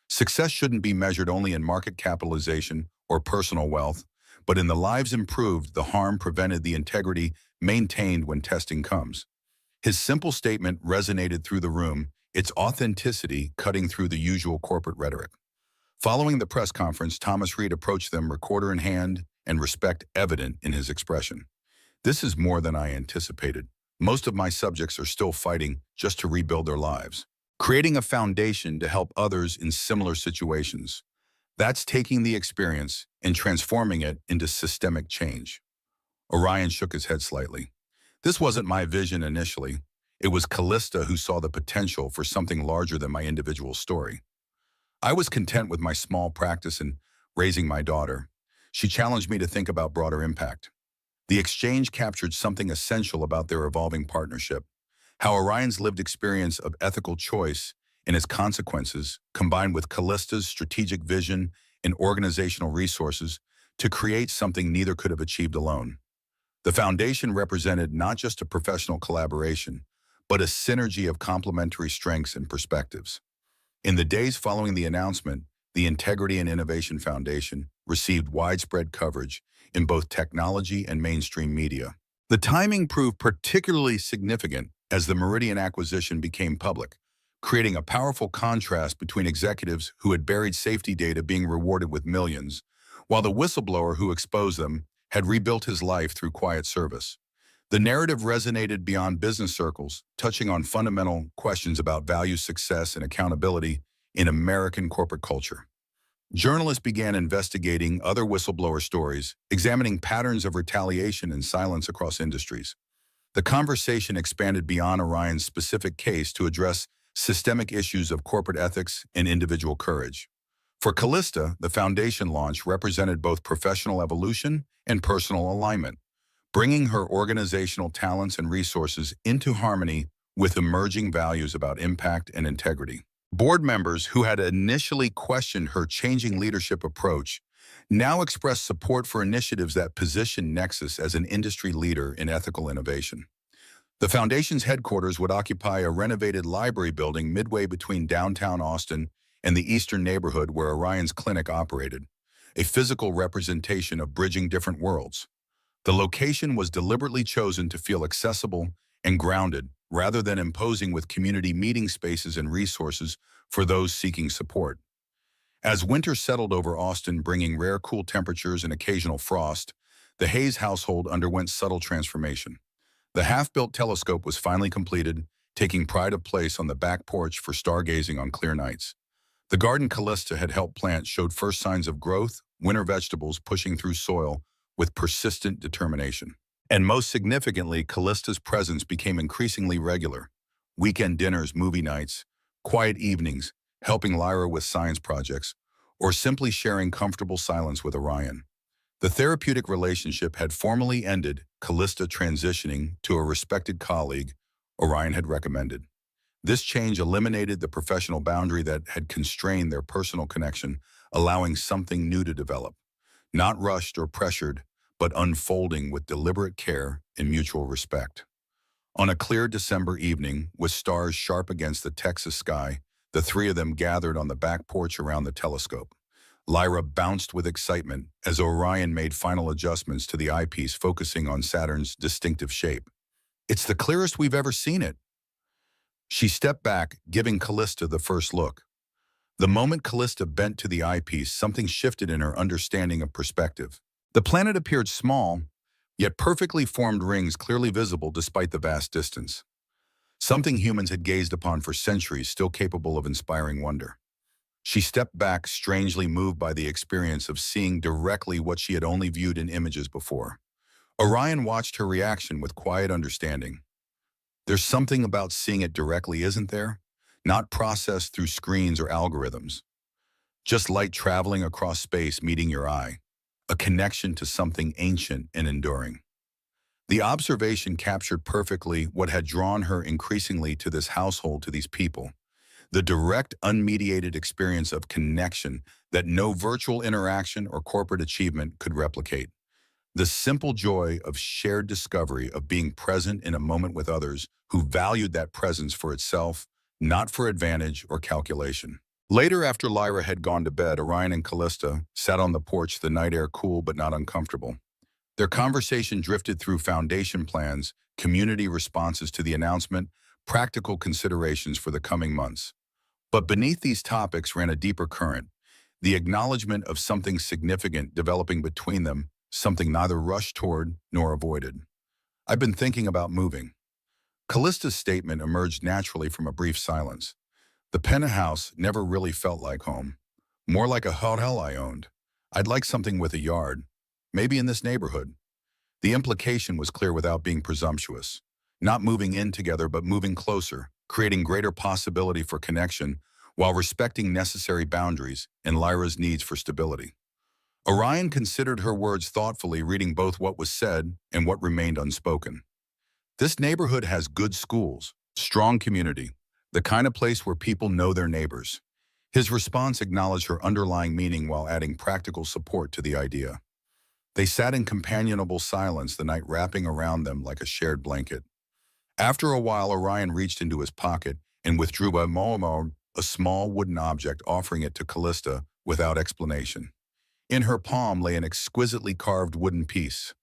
Success shouldn't be measured only in market capitalization or personal wealth, but in the lives improved, the harm prevented, the integrity maintained when testing comes. His simple statement resonated through the room, its authenticity cutting through the usual corporate rhetoric. Following the press conference, Thomas Reed approached them, recorder in hand, and respect evident in his expression. This is more than I anticipated. Most of my subjects are still fighting just to rebuild their lives, creating a foundation to help others in similar situations. That's taking the experience and transforming it into systemic change. Orion shook his head slightly. This wasn't my vision initially. It was Callista who saw the potential for something larger than my individual story. I was content with my small practice in raising my daughter. She challenged me to think about broader impact. The exchange captured something essential about their evolving partnership, how Orion's lived experience of ethical choice and its consequences, combined with Callista's strategic vision and organizational resources, to create something neither could have achieved alone. The foundation represented not just a professional collaboration, but a synergy of complementary strengths and perspectives. In the days following the announcement, the Integrity and Innovation Foundation received widespread coverage in both technology and mainstream media. The timing proved particularly significant as the Meridian acquisition became public, creating a powerful contrast between executives who had buried safety data being rewarded with millions, while the whistleblower who exposed them had rebuilt his life through quiet service. The narrative resonated beyond business circles, touching on fundamental questions about value, success, and accountability in American corporate culture. Journalists began investigating other whistleblower stories, examining patterns of retaliation and silence across industries. The conversation expanded beyond Orion's specific case to address systemic issues of corporate ethics and individual courage. For Callista, the foundation launch represented both professional evolution and personal alignment, bringing her organizational talents and resources into harmony with emerging values about impact and integrity. Board members who had initially questioned her changing leadership approach now expressed support for initiatives that position Nexus as an industry leader in ethical innovation. The foundation's headquarters would occupy a renovated library building midway between downtown Austin and the eastern neighborhood where Orion's clinic operated, a physical representation of bridging different worlds. The location was deliberately chosen to feel accessible and grounded, rather than imposing with community meeting spaces and resources for those seeking support. As winter settled over Austin, bringing rare cool temperatures and occasional frost, the Hayes household underwent subtle transformation. The half-built telescope was finally completed, taking pride of place on the back porch for stargazing on clear nights. The garden Callista had helped plant showed first signs of growth, winter vegetables pushing through soil with persistent determination. And most significantly, Callista's presence became increasingly regular. Weekend dinners, movie nights, quiet evenings, helping Lyra with science projects, or simply sharing comfortable silence with Orion. The therapeutic relationship had formally ended, Callista transitioning to a respected colleague Orion had recommended. This change eliminated the professional boundary that had constrained their personal connection, allowing something new to develop. Not rushed or pressured, but unfolding with deliberate care and mutual respect. On a clear December evening, with stars sharp against the Texas sky, the three of them gathered on the back porch around the telescope. Lyra bounced with excitement as Orion made final adjustments to the eyepiece, focusing on Saturn's distinctive shape. "It's the clearest we've ever seen it." She stepped back, giving Callista the first look. The moment Callista bent to the eyepiece, something shifted in her understanding of perspective. The planet appeared small, yet perfectly formed rings clearly visible despite the vast distance. Something humans had gazed upon for centuries, still capable of inspiring wonder. She stepped back, strangely moved by the experience of seeing directly what she had only viewed in images before. Orion watched her reaction with quiet understanding. "There's something about seeing it directly, isn't there? Not processed through screens or algorithms. Just light traveling across space, meeting your eye. A connection to something ancient and enduring." The observation captured perfectly what had drawn her increasingly to this household, to these people. The direct, unmediated experience of connection that no virtual interaction or corporate achievement could replicate. The simple joy of shared discovery, of being present in a moment with others who valued that presence for itself, not for advantage or calculation. Later, after Lyra had gone to bed, Orion and Callista sat on the porch, the night air cool but not uncomfortable. Their conversation drifted through foundation plans, community responses to the announcement, practical considerations for the coming months. But beneath these topics ran a deeper current, the acknowledgement of something significant developing between them, something neither rushed toward nor avoided. "I've been thinking about moving." Callista's statement emerged naturally from a brief silence. The penthouse never really felt like home. More like a hotel I owned. I'd like something with a yard. Maybe in this neighborhood. The implication was clear without being presumptuous. Not moving in together, but moving closer, creating greater possibility for connection while respecting necessary boundaries and Lyra's needs for stability. Orion considered her words thoughtfully, reading both what was said and what remained unspoken. This neighborhood has good schools, strong community, the kind of place where people know their neighbors. His response acknowledged her underlying meaning while adding practical support to the idea. They sat in companionable silence, the night wrapping around them like a shared blanket. After a while, Orion reached into his pocket and withdrew a small wooden object, offering it to Callista without explanation. In her palm lay an exquisitely carved wooden piece,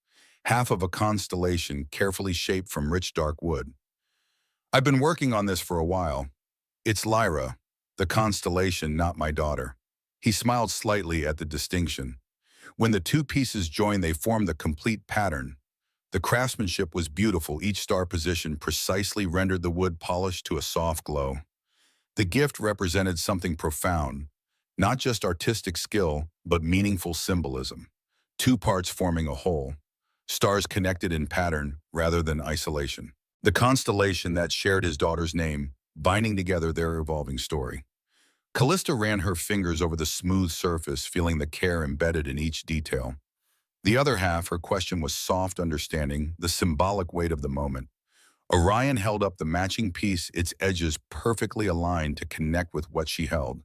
half of a constellation carefully shaped from rich dark wood. I've been working on this for a while. It's Lyra, the constellation, not my daughter. He smiled slightly at the distinction. When the two pieces joined, they formed the complete pattern. The craftsmanship was beautiful. Each star position precisely rendered the wood polished to a soft glow. The gift represented something profound, not just artistic skill, but meaningful symbolism. Two parts forming a whole, stars connected in pattern rather than isolation. The constellation that shared his daughter's name, binding together their evolving story. Callista ran her fingers over the smooth surface, feeling the care embedded in each detail. The other half, her question was soft understanding, the symbolic weight of the moment. Orion held up the matching piece, its edges perfectly aligned to connect with what she held.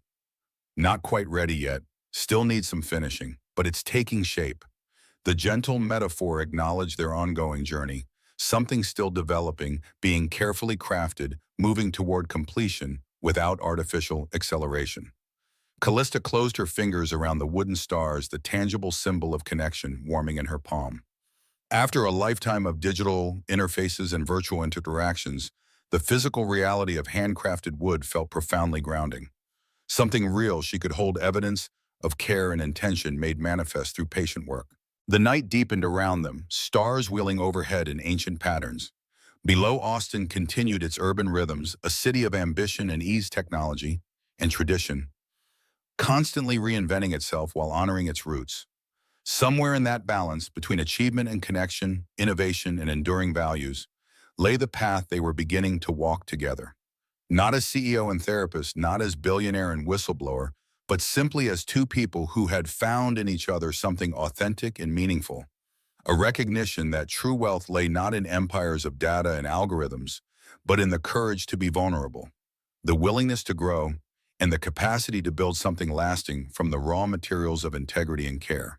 Not quite ready yet, still needs some finishing, but it's taking shape. The gentle metaphor acknowledged their ongoing journey, something still developing, being carefully crafted, moving toward completion without artificial acceleration. Callista closed her fingers around the wooden stars, the tangible symbol of connection warming in her palm. After a lifetime of digital interfaces and virtual interactions, the physical reality of handcrafted wood felt profoundly grounding. Something real she could hold, evidence of care and intention made manifest through patient work. The night deepened around them, stars wheeling overhead in ancient patterns. Below, Austin continued its urban rhythms, a city of ambition and ease, technology and tradition, constantly reinventing itself while honoring its roots. Somewhere in that balance between achievement and connection, innovation and enduring values, lay the path they were beginning to walk together. Not as CEO and therapist, not as billionaire and whistleblower, but simply as two people who had found in each other something authentic and meaningful. A recognition that true wealth lay not in empires of data and algorithms, but in the courage to be vulnerable, the willingness to grow, and the capacity to build something lasting from the raw materials of integrity and care.